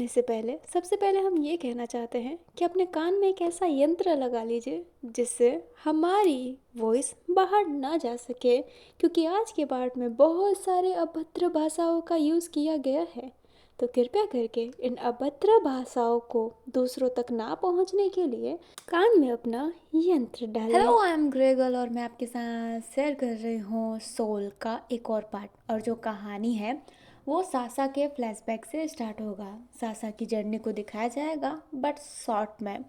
करने से पहले सबसे पहले हम ये कहना चाहते हैं कि अपने कान में एक ऐसा यंत्र लगा लीजिए जिससे हमारी वॉइस बाहर ना जा सके, क्योंकि आज के पार्ट में बहुत सारे अभद्र भाषाओं का यूज़ किया गया है। तो कृपया करके इन अभद्र भाषाओं को दूसरों तक ना पहुंचने के लिए कान में अपना यंत्र डालें। हेलो, आई एम ग्रेगल और मैं आपके साथ शेयर कर रही हूँ सोल का एक और पार्ट। और जो कहानी है वो सासा के फ्लैशबैक से स्टार्ट होगा। सासा की जर्नी को दिखाया जाएगा बट शॉर्ट में।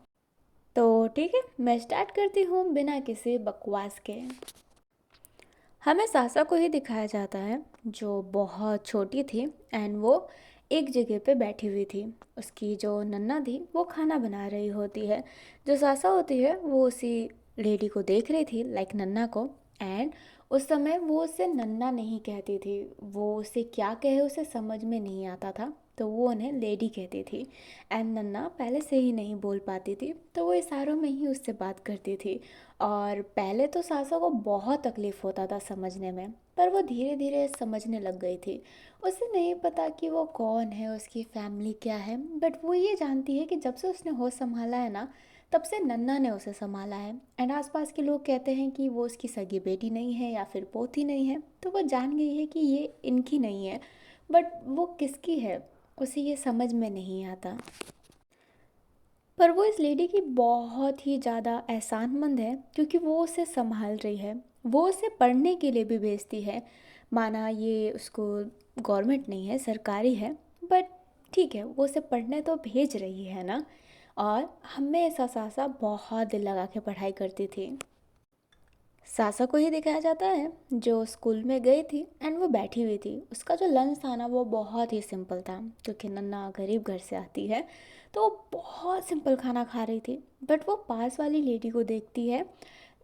तो ठीक है, मैं स्टार्ट करती हूँ बिना किसी बकवास के। हमें सासा को ही दिखाया जाता है जो बहुत छोटी थी एंड वो एक जगह पे बैठी हुई थी। उसकी जो नन्ना थी वो खाना बना रही होती है। जो सासा होती है वो उसी लेडी को देख रही थी, लाइक नन्ना को। एंड उस समय वो उससे नन्ना नहीं कहती थी, वो उसे क्या कहे उसे समझ में नहीं आता था, तो वो उन्हें लेडी कहती थी। एंड नन्ना पहले से ही नहीं बोल पाती थी तो वो इशारों में ही उससे बात करती थी। और पहले तो सासा को बहुत तकलीफ़ होता था समझने में, पर वो धीरे धीरे समझने लग गई थी। उसे नहीं पता कि वो कौन है, उसकी फैमिली क्या है, बट वो ये जानती है कि जब से उसने होश संभाला है ना, तब से नन्ना ने उसे संभाला है। एंड आसपास के लोग कहते हैं कि वो उसकी सगी बेटी नहीं है या फिर पोती नहीं है, तो वो जान गई है कि ये इनकी नहीं है। बट वो किसकी है उसे ये समझ में नहीं आता। पर वो इस लेडी की बहुत ही ज़्यादा एहसानमंद है क्योंकि वो उसे संभाल रही है। वो उसे पढ़ने के लिए भी भेजती है। माना ये उसको गवर्नमेंट नहीं है, सरकारी है, बट ठीक है, वो उसे पढ़ने तो भेज रही है ना। और हमेशा सासा बहुत दिल लगा के पढ़ाई करती थी। सासा को ही दिखाया जाता है जो स्कूल में गई थी एंड वो बैठी हुई थी। उसका जो लंच था ना वो बहुत ही सिंपल था क्योंकि नन्ना गरीब घर से आती है, तो वो बहुत सिंपल खाना खा रही थी। बट वो पास वाली लेडी को देखती है,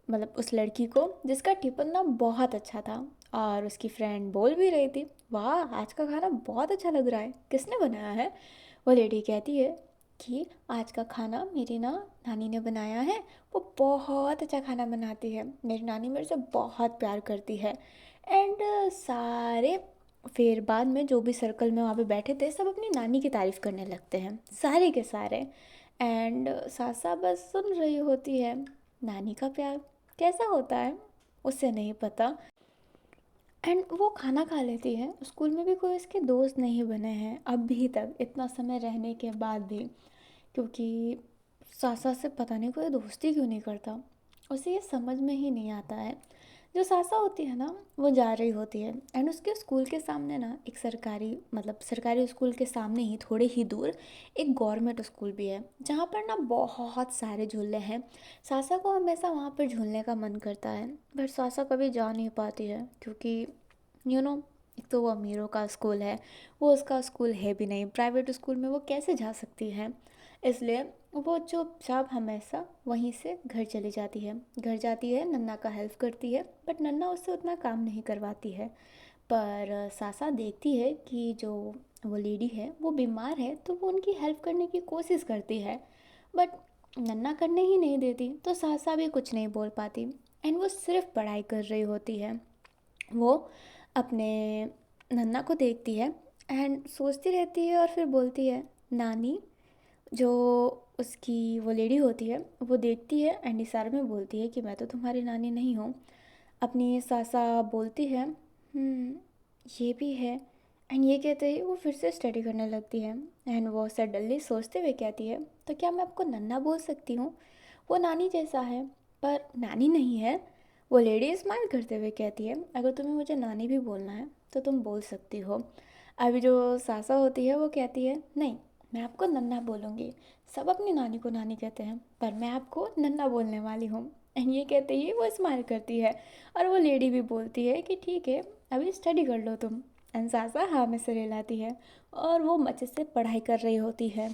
मतलब उस लड़की को जिसका टिफ़िन ना बहुत अच्छा था। और उसकी फ्रेंड बोल भी रही थी, वाह आज का खाना बहुत अच्छा लग रहा है, किसने बनाया है। वो लेडी कहती है कि आज का खाना मेरी ना नानी ने बनाया है, वो बहुत अच्छा खाना बनाती है, मेरी नानी मेरे से बहुत प्यार करती है। एंड सारे फिर बाद में जो भी सर्कल में वहाँ पे बैठे थे सब अपनी नानी की तारीफ़ करने लगते हैं, सारे के सारे। एंड सासा बस सुन रही होती है। नानी का प्यार कैसा होता है उसे नहीं पता। एंड वो खाना खा लेती है। स्कूल में भी कोई उसके दोस्त नहीं बने हैं अभी तक, इतना समय रहने के बाद भी, क्योंकि सासा से पता नहीं कोई दोस्ती क्यों नहीं करता। उसे ये समझ में ही नहीं आता है। जो सासा होती है ना वो जा रही होती है एंड उसके स्कूल के सामने ना एक सरकारी, मतलब सरकारी स्कूल के सामने ही थोड़े ही दूर एक गवर्नमेंट स्कूल भी है जहाँ पर ना बहुत सारे झूले हैं। सासा को हमेशा वहाँ पर झूलने का मन करता है, बट सासा कभी जा नहीं पाती है क्योंकि एक तो वो अमीरों का स्कूल है, वो उसका स्कूल है भी नहीं, प्राइवेट स्कूल में वो कैसे जा सकती है। इसलिए वो चुपचाप हमेशा वहीं से घर चली जाती है। घर जाती है, नन्ना का हेल्प करती है, बट नन्ना उससे उतना काम नहीं करवाती है। पर सासा देखती है कि जो वो लेडी है वो बीमार है, तो वो उनकी हेल्प करने की कोशिश करती है, बट नन्ना करने ही नहीं देती, तो सासा भी कुछ नहीं बोल पाती। एंड वो सिर्फ पढ़ाई कर रही होती है। वो अपने नन्ना को देखती है एंड सोचती रहती है और फिर बोलती है नानी। जो उसकी वो लेडी होती है वो देखती है एंड इशारे में बोलती है कि मैं तो तुम्हारी नानी नहीं हूँ। अपनी सासा बोलती है, "हम्म, ये भी है।" एंड ये कहते ही वो फिर से स्टडी करने लगती है। एंड वो सडनली सोचते हुए कहती है, तो क्या मैं आपको नन्ना बोल सकती हूँ, वो नानी जैसा है पर नानी नहीं है। वो लेडी स्माइल करते हुए कहती है, अगर तुम्हें मुझे नानी भी बोलना है तो तुम बोल सकती हो। अभी जो सासा होती है वो कहती है, नहीं, मैं आपको नन्ना बोलूँगी। सब अपनी नानी को नानी कहते हैं पर मैं आपको नन्ना बोलने वाली हूँ। एंड ये कहते ही वो स्माइल करती है और वो लेडी भी बोलती है कि ठीक है, अभी स्टडी कर लो तुम। एंड सासा हाँ में सिर हिलाती है और वो मज़े से पढ़ाई कर रही होती है।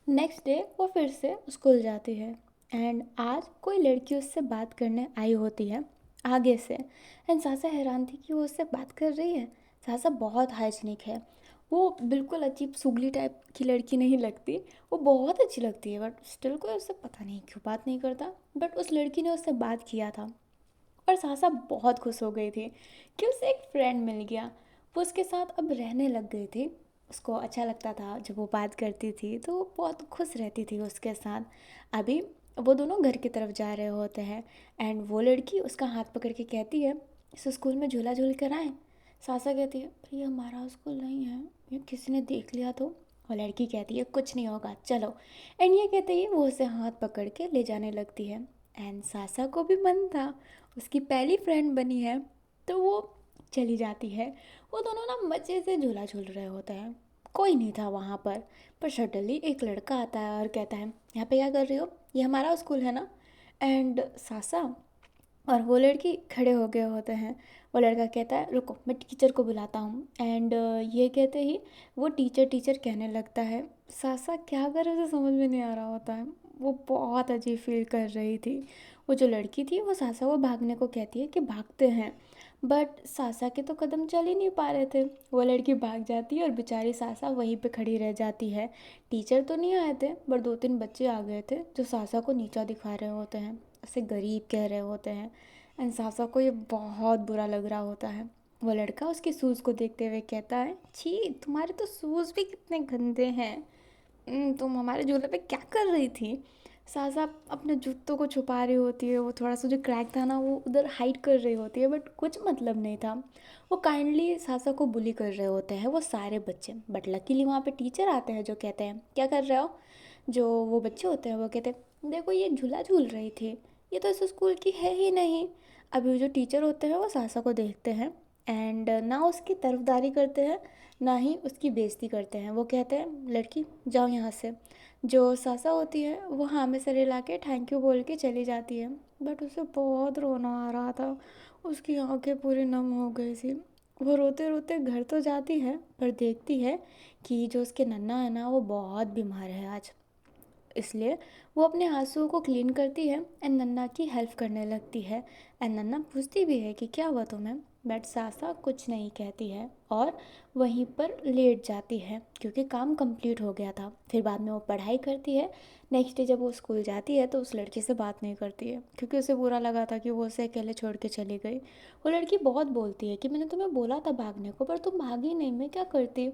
नेक्स्ट डे वो फिर से स्कूल जाती है एंड आज कोई लड़की उससे बात करने आई होती है आगे से। एंड सासा हैरान थी कि वो उससे बात कर रही है। सासा बहुत हाइजीनिक है, वो बिल्कुल अजीब सुगली टाइप की लड़की नहीं लगती, वो बहुत अच्छी लगती है, बट स्टिल कोई उससे पता नहीं क्यों बात नहीं करता। बट उस लड़की ने उससे बात किया था और सासा बहुत खुश हो गई थी कि उसे एक फ्रेंड मिल गया। वो उसके साथ अब रहने लग गई थी। उसको अच्छा लगता था जब वो बात करती थी, तो वो बहुत खुश रहती थी उसके साथ। अभी वो दोनों घर की तरफ जा रहे होते हैं एंड वो लड़की उसका हाथ पकड़ के कहती है, इस स्कूल में झूला झूल कर आए। सासा कहती है, पर ये हमारा स्कूल नहीं है, ये किसी ने देख लिया तो। और लड़की कहती है, कुछ नहीं होगा, चलो। एंड ये कहते ही वो उसे हाथ पकड़ के ले जाने लगती है। एंड सासा को भी मन था, उसकी पहली फ्रेंड बनी है, तो वो चली जाती है। वो दोनों ना मज़े से झूला झूल रहे होते हैं, कोई नहीं था वहाँ पर सडनली एक लड़का आता है और कहता है, यहाँ पे क्या कर रही हो, ये हमारा स्कूल है ना। एंड सासा और वो लड़की खड़े हो गए होते हैं। वो लड़का कहता है, रुको मैं टीचर को बुलाता हूँ। एंड ये कहते ही वो टीचर टीचर कहने लगता है। सासा क्या करे उसे समझ में नहीं आ रहा होता है, वो बहुत अजीब फील कर रही थी। वो जो लड़की थी वो सासा को भागने को कहती है कि भागते हैं, बट सासा के तो कदम चल ही नहीं पा रहे थे। वो लड़की भाग जाती है और बेचारी सासा वहीं पे खड़ी रह जाती है। टीचर तो नहीं आए थे, पर 2-3 बच्चे आ गए थे जो सासा को नीचा दिखा रहे होते हैं, उसे गरीब कह रहे होते हैं। एंड सासा को ये बहुत बुरा लग रहा होता है। वो लड़का उसके शूज़ को देखते हुए कहता है, छी तुम्हारे तो शूज़ भी कितने गंदे हैं। तुम हमारे झूले पे क्या कर रही थी। सासा अपने जूतों को छुपा रही होती है, वो थोड़ा सा जो क्रैक था ना वो उधर हाइड कर रही होती है, बट कुछ मतलब नहीं था। वो काइंडली सासा को बुली कर रहे होते हैं वो सारे बच्चे, बट लकीली वहाँ पे टीचर आते हैं जो कहते हैं, क्या कर रहे हो। जो वो बच्चे होते हैं वो कहते हैं, देखो ये झूला झूल रही थी, ये तो इस स्कूल की है ही नहीं। अभी जो टीचर होते हैं वो सासा को देखते हैं एंड ना उसकी तरफदारी करते हैं, ना ही उसकी बेइज्जती करते हैं। वो कहते हैं, लड़की जाओ यहाँ से। जो सासा होती है वो हाँ में सर हिला के थैंक यू बोल के चली जाती है, बट उसे बहुत रोना आ रहा था, उसकी आंखें पूरी नम हो गई थी। वो रोते रोते घर तो जाती है, पर देखती है कि जो उसके नन्ना है ना वो बहुत बीमार है आज। इसलिए वो अपने आंसुओं को क्लीन करती है एंड नन्ना की हेल्प करने लगती है। एंड नन्ना पूछती भी है कि क्या हुआ तुम्हें, बट सासा कुछ नहीं कहती है और वहीं पर लेट जाती है क्योंकि काम कंप्लीट हो गया था। फिर बाद में वो पढ़ाई करती है। नेक्स्ट डे जब वो स्कूल जाती है तो उस लड़की से बात नहीं करती है क्योंकि उसे बुरा लगा था कि वो उसे अकेले छोड़ के चली गई। वो लड़की बहुत बोलती है कि मैंने तुम्हें बोला था भागने को, पर तुम भागी नहीं, मैं क्या करती।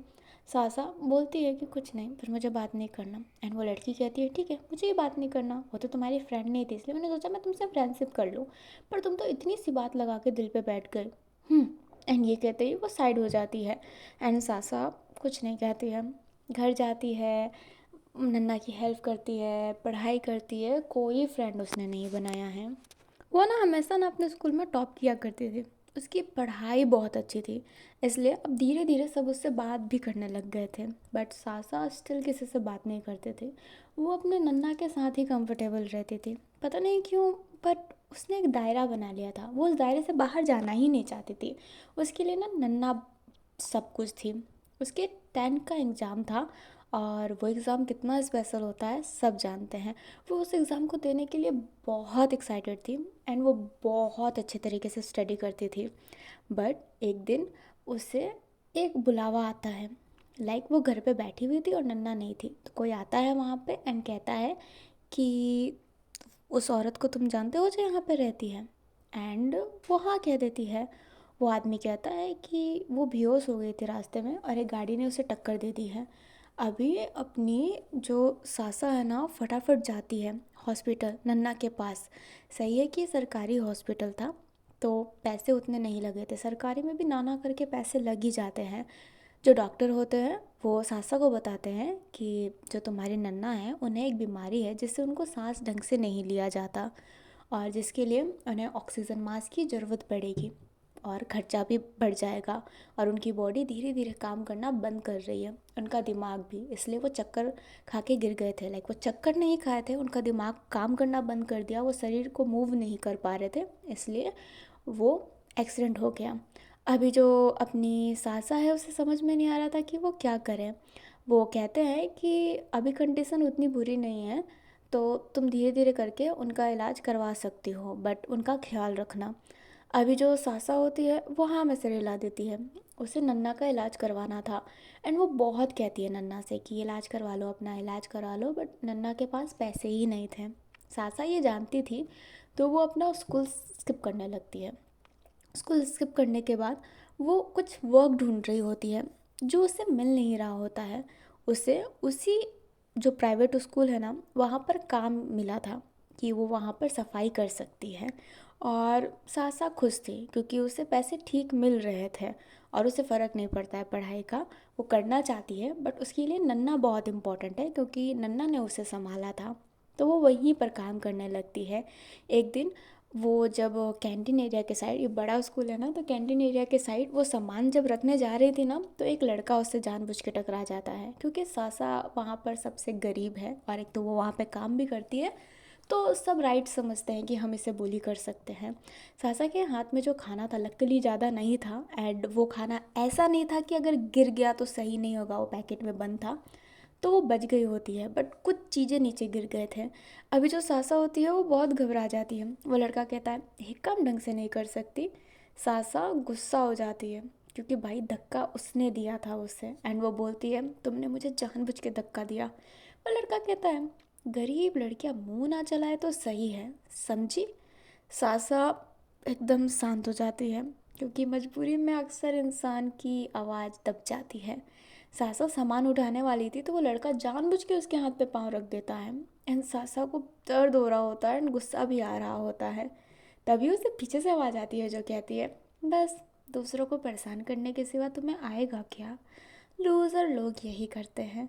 सासा बोलती है कि कुछ नहीं, फिर मुझे बात नहीं करना। एंड वो लड़की कहती है, ठीक है मुझे ये बात नहीं करना, वो तो तुम्हारी फ्रेंड नहीं थी, इसलिए मैंने सोचा मैं तुमसे फ्रेंडशिप कर लूँ, पर तुम तो इतनी सी बात लगा के दिल पे बैठ गए। एंड ये कहते ही वो साइड हो जाती है। एंड सासा कुछ नहीं कहती है, घर जाती है, नन्ना की हेल्प करती है, पढ़ाई करती है, कोई फ्रेंड उसने नहीं बनाया है। वो ना हमेशा ना अपने स्कूल में टॉप किया करती थी, उसकी पढ़ाई बहुत अच्छी थी, इसलिए अब धीरे धीरे सब उससे बात भी करने लग गए थे। बट सासा स्टिल किसी से बात नहीं करते थे, वो अपने नन्ना के साथ ही कंफर्टेबल रहती थी, पता नहीं क्यों। बट उसने एक दायरा बना लिया था, वो उस दायरे से बाहर जाना ही नहीं चाहती थी। उसके लिए ना नन्ना सब कुछ थी। उसके 10th का एग्ज़ाम था और वो एग्ज़ाम कितना स्पेशल होता है सब जानते हैं। वो उस एग्ज़ाम को देने के लिए बहुत एक्साइटेड थी एंड वो बहुत अच्छे तरीके से स्टडी करती थी। बट एक दिन उसे एक बुलावा आता है, लाइक वो घर पे बैठी हुई थी और नन्ना नहीं थी, तो कोई आता है वहाँ पे एंड कहता है कि उस औरत को तुम जानते हो जो यहाँ पे रहती है। एंड वो हाँ कह देती है। वो आदमी कहता है कि वो बेहोश हो गई थी रास्ते में और एक गाड़ी ने उसे टक्कर दे दी है। अभी अपनी जो सासा है ना फटाफट जाती है हॉस्पिटल नन्ना के पास। सही है कि सरकारी हॉस्पिटल था तो पैसे उतने नहीं लगे थे, सरकारी में भी नाना करके पैसे लग ही जाते हैं। जो डॉक्टर होते हैं वो सासा को बताते हैं कि जो तुम्हारी नन्ना है उन्हें एक बीमारी है जिससे उनको सांस ढंग से नहीं लिया जाता और जिसके लिए उन्हें ऑक्सीजन मास्क की ज़रूरत पड़ेगी और खर्चा भी बढ़ जाएगा। और उनकी बॉडी धीरे धीरे काम करना बंद कर रही है, उनका दिमाग भी, इसलिए वो चक्कर खा के गिर गए थे। लाइक वो चक्कर नहीं खाए थे, उनका दिमाग काम करना बंद कर दिया, वो शरीर को मूव नहीं कर पा रहे थे, इसलिए वो एक्सीडेंट हो गया। अभी जो अपनी सासा है उसे समझ में नहीं आ रहा था कि वो क्या करें। वो कहते हैं कि अभी कंडीशन उतनी बुरी नहीं है, तो तुम धीरे धीरे करके उनका इलाज करवा सकती हो, बट उनका ख्याल रखना। अभी जो सासा होती है वो हाँ में सिर हिला देती है, उसे नन्ना का इलाज करवाना था। एंड वो बहुत कहती है नन्ना से कि इलाज करवा लो, अपना इलाज करा लो, बट नन्ना के पास पैसे ही नहीं थे। सासा ये जानती थी, तो वो अपना स्कूल स्किप करने लगती है। स्कूल स्किप करने के बाद वो कुछ वर्क ढूंढ रही होती है जो उसे मिल नहीं रहा होता है, उसे उसी जो प्राइवेट स्कूल है ना वहाँ पर काम मिला था कि वो वहाँ पर सफाई कर सकती है। और सासा खुश थी क्योंकि उसे पैसे ठीक मिल रहे थे और उसे फ़र्क नहीं पड़ता है पढ़ाई का। वो करना चाहती है बट उसके लिए नन्ना बहुत इम्पोर्टेंट है क्योंकि नन्ना ने उसे संभाला था। तो वो वहीं पर काम करने लगती है। एक दिन वो जब कैंटीन एरिया के साइड, ये बड़ा स्कूल है ना, तो कैंटीन एरिया के साइड वो सामान जब रखने जा रही थी ना तो एक लड़का उससे जानबूझ के टकरा जाता है क्योंकि सासा वहाँ पर सबसे गरीब है और एक तो वो वहाँ पे काम भी करती है। तो सब राइट समझते हैं कि हम इसे bully कर सकते हैं। सासा के हाथ में जो खाना था लकीली ज़्यादा नहीं था एंड वो खाना ऐसा नहीं था कि अगर गिर गया तो सही नहीं होगा, वो पैकेट में बंद था तो वो बच गई होती है, बट कुछ चीज़ें नीचे गिर गए थे। अभी जो सासा होती है वो बहुत घबरा जाती है। वो लड़का कहता है ये काम ढंग से नहीं कर सकती। सासा गुस्सा हो जाती है क्योंकि भाई धक्का उसने दिया था उसे एंड वो बोलती है तुमने मुझे जानबूझ के धक्का दिया। वो लड़का कहता है गरीब लड़कियां मुंह ना चलाए तो सही है, समझी। सासा एकदम शांत हो जाती है क्योंकि मजबूरी में अक्सर इंसान की आवाज़ दब जाती है। सासा सामान उठाने वाली थी तो वो लड़का जानबूझ के उसके हाथ पे पाँव रख देता है एंड सासा को दर्द हो रहा होता है एंड गुस्सा भी आ रहा होता है। तभी उसे पीछे से आवाज़ आती है जो कहती है बस दूसरों को परेशान करने के सिवा तुम्हें आएगा क्या, लूज़र लोग यही करते हैं।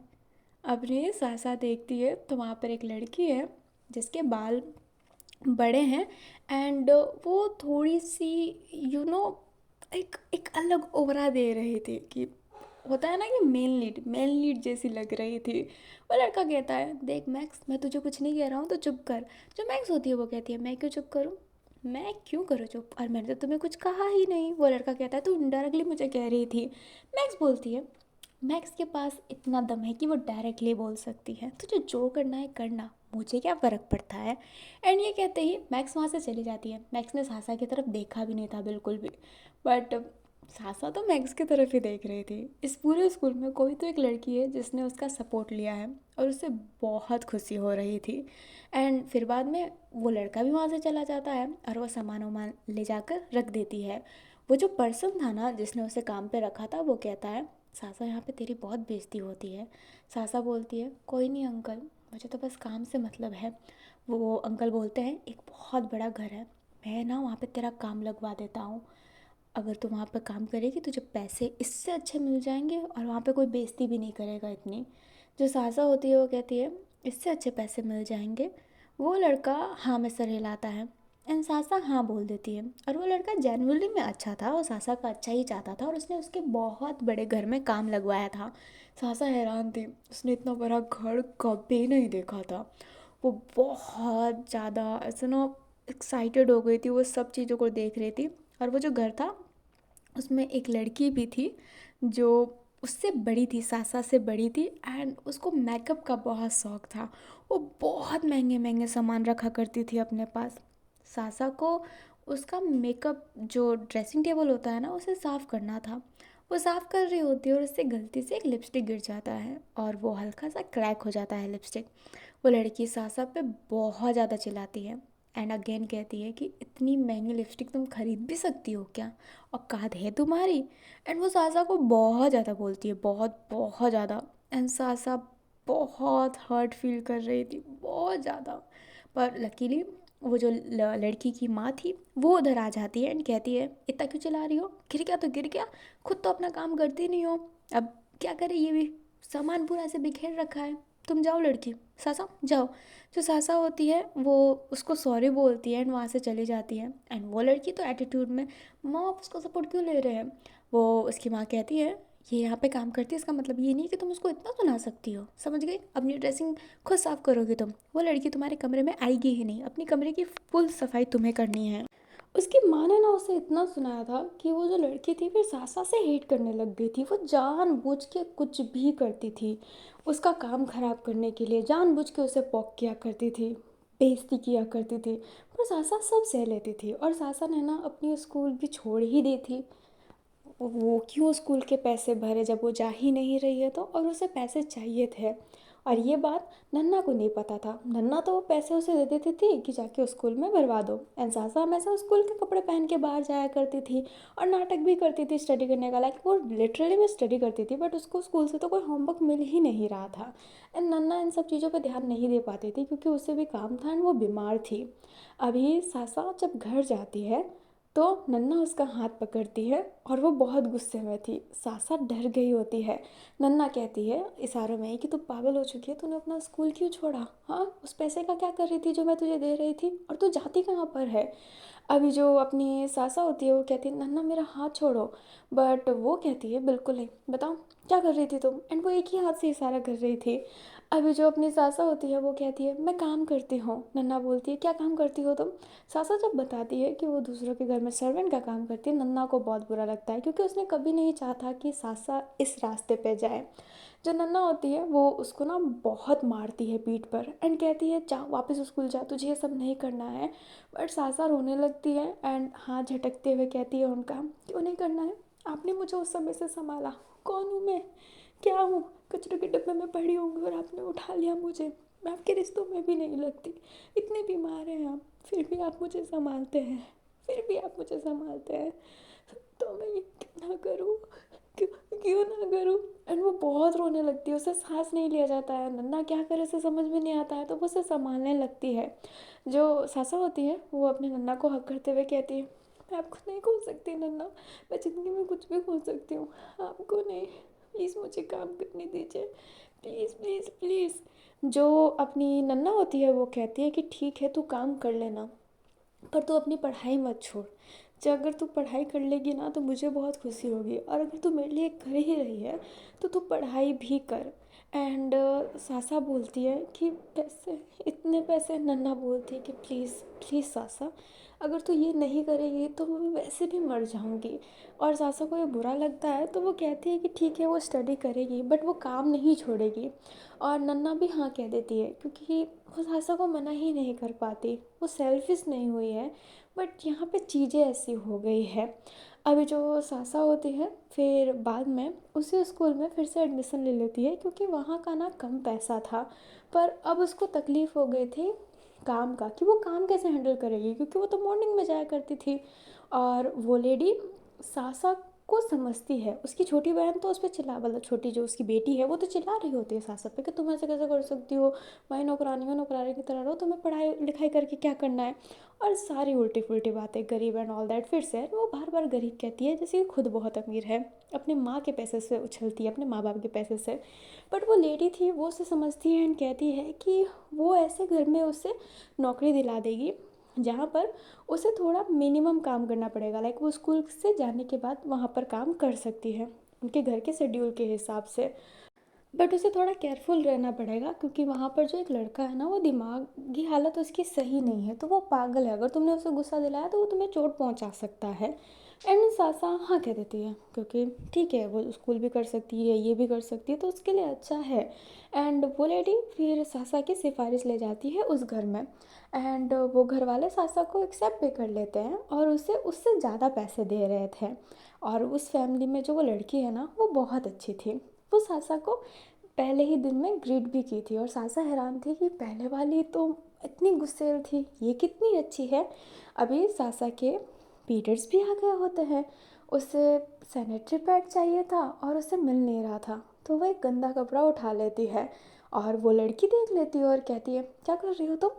अपनी सासा देखती है तो वहाँ पर एक लड़की है जिसके बाल बड़े हैं एंड वो थोड़ी सी यू नो एक एक अलग ओवरा दे रही थी कि होता है ना कि मेन लीड जैसी लग रही थी। वो लड़का कहता है देख मैक्स मैं तुझे कुछ नहीं कह रहा हूँ तो चुप कर। जो मैक्स होती है वो कहती है मैं क्यों चुप करूँ, मैं क्यों करूँ चुप, और मैंने तो तुम्हें कुछ कहा ही नहीं। वो लड़का कहता है तू इनडायरेक्टली मुझे कह रही थी। मैक्स बोलती है मैक्स के पास इतना दम है कि वो डायरेक्टली बोल सकती है तुझे जो करना है करना, मुझे क्या फ़र्क पड़ता है। एंड ये कहते ही मैक्स वहाँ से चली जाती है। मैक्स ने सासा की तरफ देखा भी नहीं था बिल्कुल भी, बट सासा तो मैक्स की तरफ ही देख रही थी। इस पूरे स्कूल में कोई तो एक लड़की है जिसने उसका सपोर्ट लिया है और उससे बहुत खुशी हो रही थी। एंड फिर बाद में वो लड़का भी वहाँ से चला जाता है और वो सामान वामान ले जाकर रख देती है। वो जो पर्सन था ना जिसने उसे काम पे रखा था वो कहता है सासा यहाँ पे तेरी बहुत बेइज्जती होती है। सासा बोलती है कोई नहीं अंकल, मुझे तो बस काम से मतलब है। वो अंकल बोलते हैं एक बहुत बड़ा घर है, मैं ना वहाँ पे तेरा काम लगवा देता हूँ। अगर तू वहाँ पर काम करेगी तुझे पैसे इससे अच्छे मिल जाएंगे और वहाँ पे कोई बेइज्जती भी नहीं करेगा इतनी। जो सासा होती है वो कहती है इससे अच्छे पैसे मिल जाएंगे। वो लड़का हाँ में सर हिलाता है एंड सासा हाँ बोल देती है। और वो लड़का जेनुअनली में अच्छा था, वो सासा का अच्छा ही चाहता था और उसने उसके बहुत बड़े घर में काम लगवाया था। सासा हैरान थी, उसने इतना बड़ा घर कभी नहीं देखा था। वो बहुत ज़्यादा ऐसे ना एक्साइटेड हो गई थी, वो सब चीज़ों को देख रही थी। और वो जो घर था उसमें एक लड़की भी थी जो उससे बड़ी थी, सासा से बड़ी थी एंड उसको मेकअप का बहुत शौक था। वो बहुत महंगे महंगे सामान रखा करती थी अपने पास। सासा को उसका मेकअप जो ड्रेसिंग टेबल होता है ना उसे साफ़ करना था। वो साफ़ कर रही होती है और उससे गलती से एक लिपस्टिक गिर जाता है और वो हल्का सा क्रैक हो जाता है लिपस्टिक। वो लड़की सासा पे बहुत ज़्यादा चिल्लाती है एंड अगेन कहती है कि इतनी महंगी लिपस्टिक तुम खरीद भी सकती हो क्या, औकात है तुम्हारी। एंड वो सासा को बहुत ज़्यादा बोलती है, बहुत बहुत ज़्यादा। एंड सासा बहुत हर्ट फील कर रही थी, बहुत ज़्यादा। पर लकीली वो जो लड़की की माँ थी वो उधर आ जाती है एंड कहती है इतना क्यों चिल्ला रही हो, गिर गया तो गिर गया, खुद तो अपना काम करती नहीं हो, अब क्या करे, ये भी सामान पूरा ऐसे बिखेर रखा है, तुम जाओ लड़की, सासा जाओ। जो सासा होती है वो उसको सॉरी बोलती है एंड वहाँ से चली जाती है। एंड वो लड़की तो एटीट्यूड में माँ आप उसको सपोर्ट क्यों ले रहे हैं। वो उसकी माँ कहती है ये यहाँ पे काम करती है इसका मतलब ये नहीं कि तुम उसको इतना सुना सकती हो, समझ गई, अपनी ड्रेसिंग खुद साफ करोगे तुम, वो लड़की तुम्हारे कमरे में आएगी ही नहीं, अपनी कमरे की फुल सफाई तुम्हें करनी है। उसकी माँ ने ना उसे इतना सुनाया था कि वो जो लड़की थी फिर सासा से हेट करने लग गई थी। वो जानबूझ के कुछ भी करती थी उसका काम खराब करने के लिए, जानबूझ के उसे पॉक किया करती थी, बेइज्जती किया करती थी। पर सासा सब सह लेती थी और सासा ने ना अपनी स्कूल भी छोड़ ही दी थी। वो क्यों स्कूल के पैसे भरे जब वो जा ही नहीं रही है तो, और उसे पैसे चाहिए थे। और ये बात नन्ना को नहीं पता था। नन्ना तो वो पैसे उसे दे देती थी कि जाके उस स्कूल में भरवा दो, एंड सासा हमेशा उस स्कूल के कपड़े पहन के बाहर जाया करती थी और नाटक भी करती थी स्टडी करने का। लाइक वो लिटरली में स्टडी करती थी, बट उसको स्कूल से तो कोई होमवर्क मिल ही नहीं रहा था। एंड नन्ना इन सब चीज़ों पर ध्यान नहीं दे पाती थी क्योंकि उसे भी काम था एंड वो बीमार थी। अभी सासा जब घर जाती है तो नन्ना उसका हाथ पकड़ती है और वो बहुत गुस्से में थी। सासा डर गई होती है। नन्ना कहती है इशारों में कि तू पागल हो चुकी है, तूने अपना स्कूल क्यों छोड़ा? हाँ, उस पैसे का क्या कर रही थी जो मैं तुझे दे रही थी, और तू जाती कहाँ पर है? अभी जो अपनी सासा होती है वो कहती है नन्ना मेरा हाथ छोड़ो, बट वो कहती है बिल्कुल नहीं, बताओ क्या कर रही थी तुम? एंड वो एक ही हाथ से इशारा कर रही थी। अभी जो अपनी सासा होती है वो कहती है मैं काम करती हूँ। नन्ना बोलती है क्या काम करती हो तुम? सासा जब बताती है कि वो दूसरों के घर में सर्वेंट का काम करती है, नन्ना को बहुत बुरा लगता है क्योंकि उसने कभी नहीं चाहा कि सासा इस रास्ते पे जाए। जो नन्ना होती है वो उसको ना बहुत मारती है पीठ पर एंड कहती है जा वापस स्कूल जा, तुझे ये सब नहीं करना है। बट सासा रोने लगती है एंड हाथ झटकते हुए कहती है उनका क्यों नहीं करना है? आपने मुझे उस समय से संभाला, कौन हूँ मैं, क्या हूँ? कचरे के डब्बे में पड़ी होंगी और आपने उठा लिया मुझे। मैं आपके रिश्तों में भी नहीं लगती, इतने बीमार हैं आप, फिर भी आप मुझे संभालते हैं, फिर भी आप मुझे संभालते हैं। तो मैं ये क्यों ना करूँ, क्यों ना करूँ? एंड वो बहुत रोने लगती है, उसे सांस नहीं लिया जाता है। नन्ना क्या करे उसे समझ में नहीं आता है, तो वो उसे संभालने लगती है। जो सासा होती है वो अपने नन्ना को हक करते हुए कहती है मैं आपको नहीं खो सकती नन्ना, मैं ज़िंदगी में कुछ भी खो सकती हूँ, आपको नहीं। प्लीज़ मुझे काम करने दीजिए, प्लीज़ प्लीज़ प्लीज़। जो अपनी नन्ना होती है वो कहती है कि ठीक है तू काम कर लेना, पर तू अपनी पढ़ाई मत छोड़। जो अगर तू पढ़ाई कर लेगी ना तो मुझे बहुत खुशी होगी, और अगर तू मेरे लिए कर ही रही है तो तू पढ़ाई भी कर। एंड सासा बोलती है कि पैसे, इतने पैसे? नन्ना बोलती है कि प्लीज़ प्लीज़ सासा, अगर तू ये नहीं करेगी तो मैं वैसे भी मर जाऊंगी। और सासा को ये बुरा लगता है तो वो कहती है कि ठीक है वो स्टडी करेगी बट वो काम नहीं छोड़ेगी। और नन्ना भी हाँ कह देती है क्योंकि वो सासा को मना ही नहीं कर पाती, वो सेल्फिश नहीं हुई है। बट यहाँ पे चीज़ें ऐसी हो गई है। अभी जो सासा होती है फिर बाद में उसी स्कूल में फिर से एडमिशन ले लेती है क्योंकि वहाँ का ना कम पैसा था। पर अब उसको तकलीफ़ हो गई थी काम का, कि वो काम कैसे हैंडल करेगी क्योंकि वो तो मॉर्निंग में जाया करती थी। और वो लेडी सासा को समझती है, उसकी छोटी बहन तो उस पर चिल्ला, मतलब छोटी जो उसकी बेटी है वो तो चिल्ला रही होती है सासा पे कि तुम ऐसे कैसे कर सकती हो, भाई नौकरानी हो, नौकरानी की तरह रहो, तुम्हें पढ़ाई लिखाई करके क्या करना है? और सारी उल्टी फुल्टी बातें, गरीब एंड ऑल दैट। फिर से वो बार बार गरीब कहती है जैसे कि खुद बहुत अमीर है, अपने माँ के पैसे से उछलती है, अपने माँ बाप के पैसे से। बट वो लेडी थी वो उसे समझती है एंड कहती है कि वो ऐसे घर में उसे नौकरी दिला देगी जहाँ पर उसे थोड़ा मिनिमम काम करना पड़ेगा। लाइक वो स्कूल से जाने के बाद वहाँ पर काम कर सकती है उनके घर के शेड्यूल के हिसाब से। बट उसे थोड़ा केयरफुल रहना पड़ेगा क्योंकि वहाँ पर जो एक लड़का है ना वो दिमागी हालत उसकी सही नहीं है, तो वो पागल है, अगर तुमने उसे गुस्सा दिलाया तो वो तुम्हें चोट पहुँचा सकता है। एंड सासा हाँ कह देती है क्योंकि ठीक है वो स्कूल भी कर सकती है ये भी कर सकती है तो उसके लिए अच्छा है। एंड वो लेडी फिर सासा की सिफारिश ले जाती है उस घर में। एंड वो घर वाले सासा को एक्सेप्ट भी कर लेते हैं और उसे उससे ज़्यादा पैसे दे रहे थे। और उस फैमिली में जो वो लड़की है ना वो बहुत अच्छी थी, वो सासा को पहले ही दिन में ग्रीट भी की थी। और सासा हैरान थी कि पहले वाली तो इतनी गुस्सेल थी, ये कितनी अच्छी है। अभी सासा के पीरियड्स भी आ गए होते हैं, उसे सैनिटरी पैड चाहिए था और उसे मिल नहीं रहा था, तो वह एक गंदा कपड़ा उठा लेती है और वो लड़की देख लेती है और कहती है क्या कर रही हो तुम?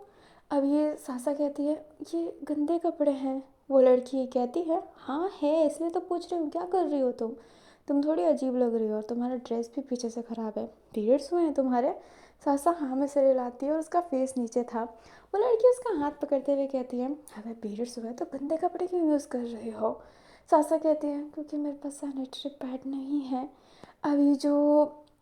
अब ये सासा कहती है ये गंदे कपड़े हैं। वो लड़की कहती है हाँ है, इसलिए तो पूछ रही हूँ क्या कर रही हो तुम थोड़ी अजीब लग रही हो और तुम्हारा ड्रेस भी पीछे से ख़राब है, पीरियड्स हुए हैं तुम्हारे? सासा हाँ में सिर हिलाती है और उसका फेस नीचे था। वो लड़की उसका हाथ पकड़ते हुए कहती है अगर पीरियड्स हुए तो गंदे कपड़े क्यों यूज़ कर रही हो? सासा कहती है क्योंकि मेरे पास सैनिटरी पैड नहीं है। अभी जो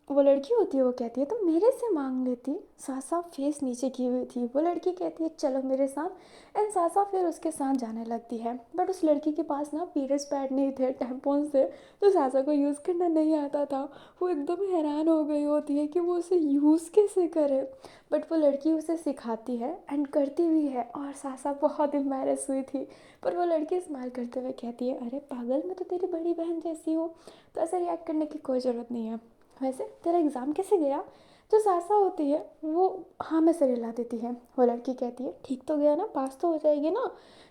वो लड़की होती है वो कहती है तो मेरे से मांग लेती। सासा फेस नीचे की हुई थी। वो लड़की कहती है चलो मेरे साथ, एंड सासा फिर उसके साथ जाने लगती है। बट उस लड़की के पास ना पीरियड्स पैड नहीं थे, टैम्पॉन्स थे, तो सासा को यूज़ करना नहीं आता था। वो एकदम हैरान हो गई होती है कि वो उसे यूज़ कैसे करे। बट वो लड़की उसे सिखाती है एंड करती भी है और सासा बहुत एम्बैरेस हुई थी। पर वो लड़की स्माइल करते हुए कहती है अरे पागल, मैं तो तेरी बड़ी बहन जैसी हूँ, तो ऐसे रिएक्ट करने की कोई ज़रूरत नहीं है। वैसे तेरा एग्ज़ाम कैसे गया? जो सासा होती है वो हाँ में सिर हिला देती है। वो लड़की कहती है ठीक तो गया ना, पास तो हो जाएगी ना।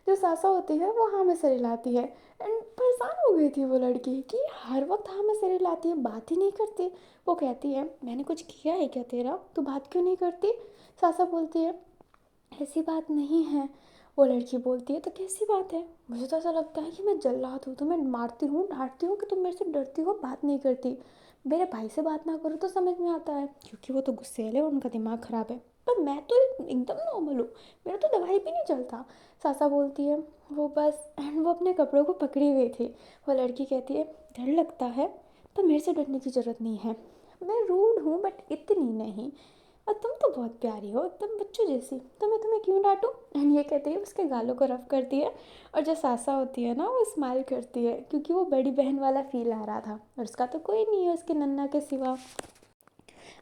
जो सासा होती है वो हाँ में सिर हिलाती है। एंड परेशान हो गई थी वो लड़की कि हर वक्त हाँ में सिर हिलाती है, बात ही नहीं करती। वो कहती है मैंने कुछ किया है क्या तेरा, तू बात क्यों नहीं करती। सासा बोलती है ऐसी बात नहीं है। वो लड़की बोलती है तो कैसी बात है, मुझे तो ऐसा लगता है कि मैं जल्लाद हूँ, तुम्हें मारती हूँ डांटती हूँ कि तुम मेरे से डरती हो, बात नहीं करती। मेरे भाई से बात ना करो तो समझ में आता है, क्योंकि वो तो गुस्सेल है और उनका दिमाग ख़राब है, पर मैं तो एकदम नॉर्मल हूँ, मेरा तो दवाई भी नहीं चलता। सासा बोलती है वो बस, एंड वो अपने कपड़ों को पकड़ी हुई थी। वो लड़की कहती है डर लगता है, तो मेरे से डरने की ज़रूरत नहीं है, मैं रूड हूँ बट इतनी नहीं, और तुम तो बहुत प्यारी हो तुम बच्चों जैसी, तो मैं तुम्हें क्यों डांटूं। एंड ये कहती है उसके गालों को रफ करती है। और जो सासा होती है ना वो स्माइल करती है, क्योंकि वो बड़ी बहन वाला फील आ रहा था और उसका तो कोई नहीं है उसके नन्ना के सिवा।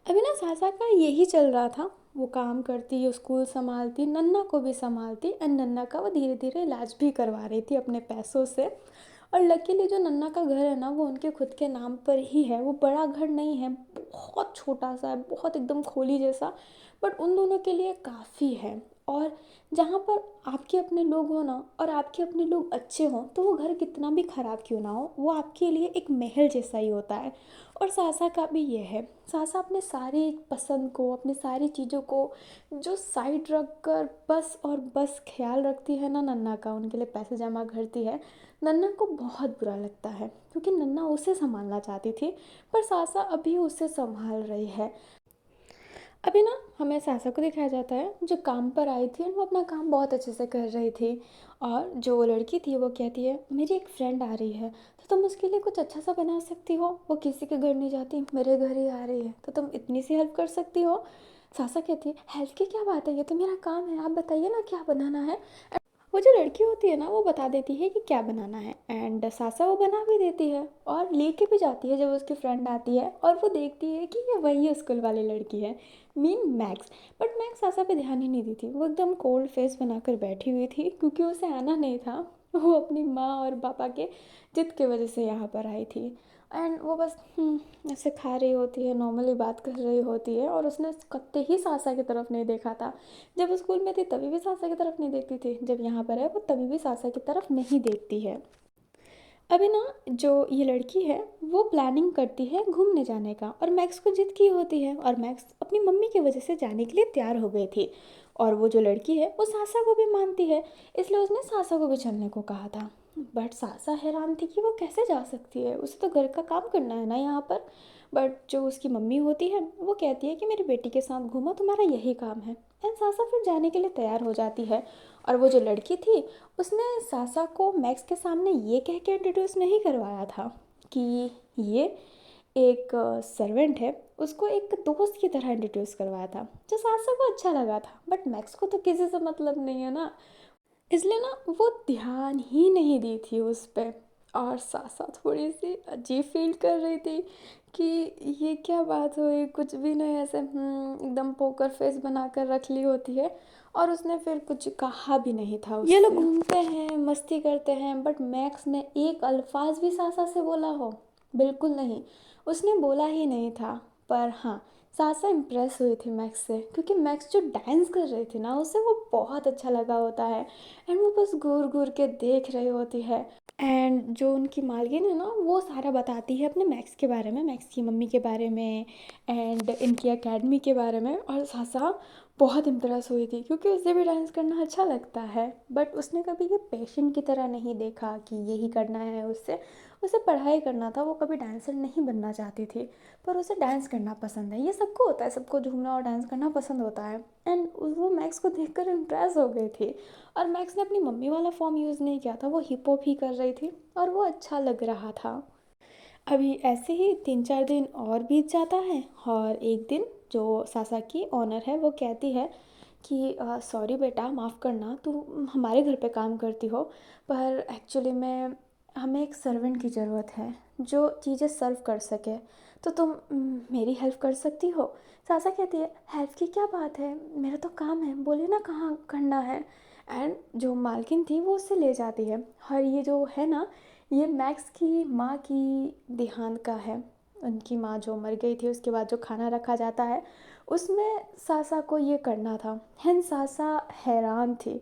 अभी ना सासा का यही चल रहा था, वो काम करती, स्कूल संभालती, नन्ना को भी संभालती, एंड नन्ना का वो धीरे धीरे इलाज भी करवा रही थी अपने पैसों से। और लकीली जो नन्ना का घर है ना वो उनके खुद के नाम पर ही है, वो बड़ा घर नहीं है, बहुत छोटा सा है, बहुत एकदम खोली जैसा, बट उन दोनों के लिए काफ़ी है। और जहाँ पर आपके अपने लोग हो ना और आपके अपने लोग अच्छे हों तो वो घर कितना भी ख़राब क्यों ना हो वो आपके लिए एक महल जैसा ही होता है। और सासा का भी ये है, सासा अपने सारी पसंद को, अपनी सारी चीज़ों को जो साइड रख कर बस और बस ख्याल रखती है ना नन्ना का, उनके लिए पैसे जमा करती है। नन्ना को बहुत बुरा लगता है क्योंकि नन्ना उसे संभालना चाहती थी, पर सासा अभी उसे संभाल रही है। अभी ना हमें सासा को दिखाया जाता है जो काम पर आई थी और वो अपना काम बहुत अच्छे से कर रही थी। और जो वो लड़की थी वो कहती है मेरी एक फ्रेंड आ रही है तो तुम उसके लिए कुछ अच्छा सा बना सकती हो, वो किसी के घर नहीं जाती, मेरे घर ही आ रही है तो तुम इतनी सी हेल्प कर सकती हो। सासा कहती है हेल्प की क्या बात है, ये तो मेरा काम है, आप बताइए ना क्या बनाना है। वो जो लड़की होती है ना वो बता देती है कि क्या बनाना है, एंड सासा वो बना भी देती है और लेके भी जाती है जब उसकी फ्रेंड आती है और वो देखती है कि ये वही स्कूल वाली लड़की है, मीन मैक्स। बट मैक्स सासा पे ध्यान ही नहीं दी थी, वो एकदम कोल्ड फेस बनाकर बैठी हुई थी क्योंकि उसे आना नहीं था। वो अपनी माँ और पापा के जिद की वजह से यहाँ पर आई थी। एंड वो बस ऐसे खा रही होती है, नॉर्मली बात कर रही होती है, और उसने कत्ते ही सासा की तरफ नहीं देखा था। जब वो स्कूल में थी तभी भी सासा की तरफ नहीं देखती थी, जब यहाँ पर है वो तभी भी सासा की तरफ नहीं देखती है। अभी ना जो ये लड़की है वो प्लानिंग करती है घूमने जाने का, और मैक्स को जिद की होती है, और मैक्स अपनी मम्मी की वजह से जाने के लिए तैयार हो गई थी। और वो जो लड़की है वो सासा को भी मानती है, इसलिए उसने सासा को भी चलने को कहा था। बट सासा हैरान थी कि वो कैसे जा सकती है, उसे तो घर का काम करना है ना यहाँ पर। बट जो उसकी मम्मी होती है वो कहती है कि मेरी बेटी के साथ घूमो, तुम्हारा यही काम है। एंड सासा फिर जाने के लिए तैयार हो जाती है। और वो जो लड़की थी उसने सासा को मैक्स के सामने ये कह के इंट्रोड्यूस नहीं करवाया था कि ये एक सर्वेंट है, उसको एक दोस्त की तरह इंट्रोड्यूस करवाया था, जो सासा को अच्छा लगा था, बट मैक्स को तो किसी से मतलब नहीं है ना, इसलिए ना वो ध्यान ही नहीं दी थी उस पर। और सासा थोड़ी सी अजीब फील कर रही थी कि ये क्या बात हुई, कुछ भी नहीं, ऐसे एकदम पोकर फेस बना कर रख ली होती है। और उसने फिर कुछ कहा भी नहीं था उससे। ये लोग घूमते हैं मस्ती करते हैं, बट मैक्स ने एक अल्फाज भी सासा से बोला हो, बिल्कुल नहीं, उसने बोला ही नहीं था। पर हाँ, सासा इम्प्रेस हुई थी मैक्स से, क्योंकि मैक्स जो डांस कर रही थी ना उसे वो बहुत अच्छा लगा होता है। एंड वो बस घूर घूर के देख रही होती है। एंड जो उनकी मालकिन है ना वो सारा बताती है अपने मैक्स के बारे में, मैक्स की मम्मी के बारे में, एंड इनकी एकेडमी के बारे में। और सासा बहुत इम्प्रेस हुई थी क्योंकि उसे भी डांस करना अच्छा लगता है, बट उसने कभी ये पैशन की तरह नहीं देखा कि यही करना है उससे। उसे पढ़ाई करना था, वो कभी डांसर नहीं बनना चाहती थी, पर उसे डांस करना पसंद है। ये सबको होता है, सबको झूमना और डांस करना पसंद होता है। एंड वो मैक्स को देखकर इम्प्रेस हो गई थी। और मैक्स ने अपनी मम्मी वाला फॉर्म यूज़ नहीं किया था, वो हिप हॉप ही कर रही थी और वो अच्छा लग रहा था। अभी ऐसे ही 3-4 दिन और बीत जाता है, और एक दिन जो सासा की ओनर है वो कहती है कि सॉरी बेटा, माफ़ करना, तू हमारे घर पे काम करती हो, पर एक्चुअली में हमें एक सर्वेंट की ज़रूरत है जो चीज़ें सर्व कर सके, तो तुम मेरी हेल्प कर सकती हो। सासा कहती है हेल्प की क्या बात है, मेरा तो काम है, बोलिए ना कहाँ करना है। एंड जो मालकिन थी वो उससे ले जाती है। और ये जो है ना, ये मैक्स की माँ की देहांत का है। उनकी माँ जो मर गई थी उसके बाद जो खाना रखा जाता है उसमें सासा को ये करना था। एंड सासा हैरान थी,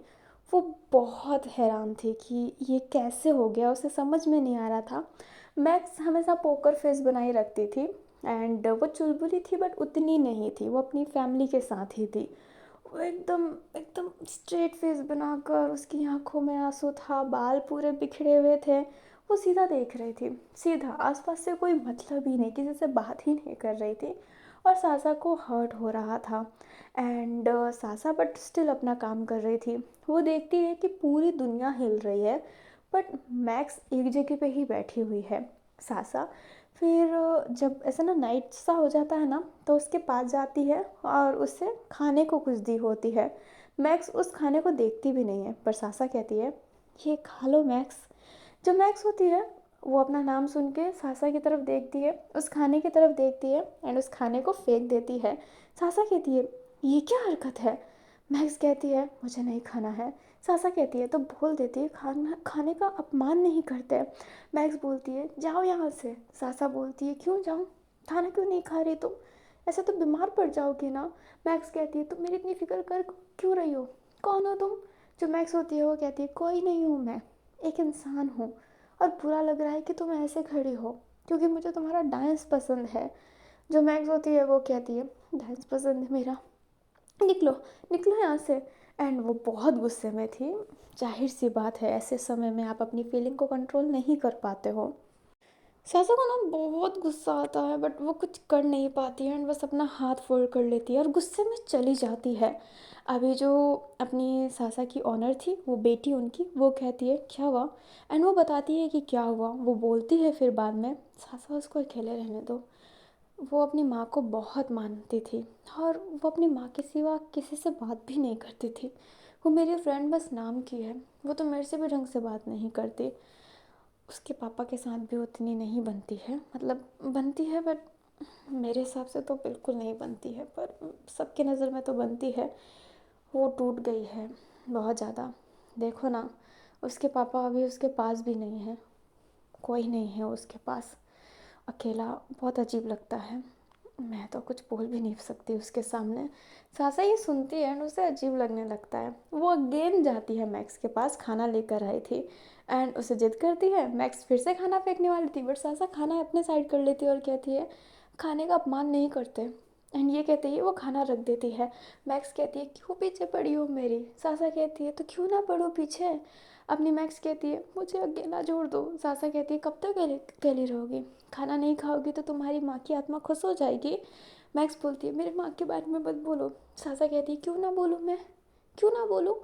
वो बहुत हैरान थी कि ये कैसे हो गया, उसे समझ में नहीं आ रहा था। मैक्स हमेशा पोकर फेस बनाई रखती थी एंड वो चुलबुली थी बट उतनी नहीं थी, वो अपनी फैमिली के साथ ही थी। वो एकदम एकदम स्ट्रेट फेस बनाकर, उसकी आंखों में आंसू था, बाल पूरे बिखरे हुए थे। वो सीधा देख रही थी, सीधा, आसपास से कोई मतलब ही नहीं, किसी से बात ही नहीं कर रही थी। और सासा को हर्ट हो रहा था एंड सासा बट स्टिल अपना काम कर रही थी। वो देखती है कि पूरी दुनिया हिल रही है बट मैक्स एक जगह पे ही बैठी हुई है। सासा फिर जब ऐसा ना नाइट सा हो जाता है ना तो उसके पास जाती है और उससे खाने को कुछ दी होती है। मैक्स उस खाने को देखती भी नहीं है पर सासा कहती है ये खा लो मैक्स। जो मैक्स होती है वो अपना नाम सुन के सासा की तरफ देखती है, उस खाने की तरफ देखती है एंड उस खाने को फेंक देती है। सासा कहती है ये क्या हरकत है। मैक्स कहती है मुझे नहीं खाना है। सासा कहती है तो बोल देती है खाना खाने का अपमान नहीं करते। मैक्स बोलती है जाओ यहाँ से। सासा बोलती है क्यों जाऊँ, खाना क्यों नहीं खा रही तुम, ऐसे तो बीमार पड़ जाओगी ना। मैक्स कहती है तुम मेरी इतनी फिक्र कर क्यों रही हो, कौन हो तुम। जो मैक्स होती है वो कहती है कोई नहीं हूँ मैं, एक इंसान हूँ और बुरा लग रहा है कि तुम ऐसे खड़ी हो क्योंकि मुझे तुम्हारा डांस पसंद है। जो मैक्स होती है वो कहती है डांस पसंद है मेरा, निकलो निकलो यहाँ से। एंड वो बहुत गुस्से में थी। जाहिर सी बात है ऐसे समय में आप अपनी फीलिंग को कंट्रोल नहीं कर पाते हो। सासा को ना बहुत गुस्सा आता है बट वो कुछ कर नहीं पाती है एंड बस अपना हाथ फोल्ड कर लेती है और गुस्से में चली जाती है। अभी जो अपनी सासा की ऑनर थी वो बेटी उनकी, वो कहती है क्या हुआ एंड वो बताती है कि क्या हुआ। वो बोलती है फिर बाद में सासा उसको अकेले रहने दो। वो अपनी माँ को बहुत मानती थी और वो अपनी माँ के सिवा किसी से बात भी नहीं करती थी। वो मेरी फ्रेंड बस नाम की है, वो तो मेरे से भी ढंग से बात नहीं करती। उसके पापा के साथ भी उतनी नहीं बनती है, मतलब बनती है बट मेरे हिसाब से तो बिल्कुल नहीं बनती है, पर सबके नज़र में तो बनती है। वो टूट गई है बहुत ज़्यादा। देखो ना, उसके पापा अभी उसके पास भी नहीं है, कोई नहीं है उसके पास, अकेला, बहुत अजीब लगता है। मैं तो कुछ बोल भी नहीं सकती उसके सामने। सासा ये सुनती है एंड उसे अजीब लगने लगता है। वो अगेन जाती है मैक्स के पास, खाना लेकर आई थी एंड उसे जिद करती है। मैक्स फिर से खाना फेंकने वाली थी बट सासा खाना अपने साइड कर लेती है और कहती है खाने का अपमान नहीं करते। एंड ये कहते ही वो खाना रख देती है। मैक्स कहती है क्यों पीछे पड़ी हो मेरी। सासा कहती है तो क्यों ना पड़ो पीछे। अपनी मैक्स कहती है मुझे अकेला छोड़ दो। सासा कहती है कब तक अकेली रहोगी, खाना नहीं खाओगी तो तुम्हारी माँ की आत्मा खुश हो जाएगी। मैक्स बोलती है मेरे माँ के बारे में मत बोलो। सासा कहती है क्यों ना बोलूँ मैं, क्यों ना बोलूँ,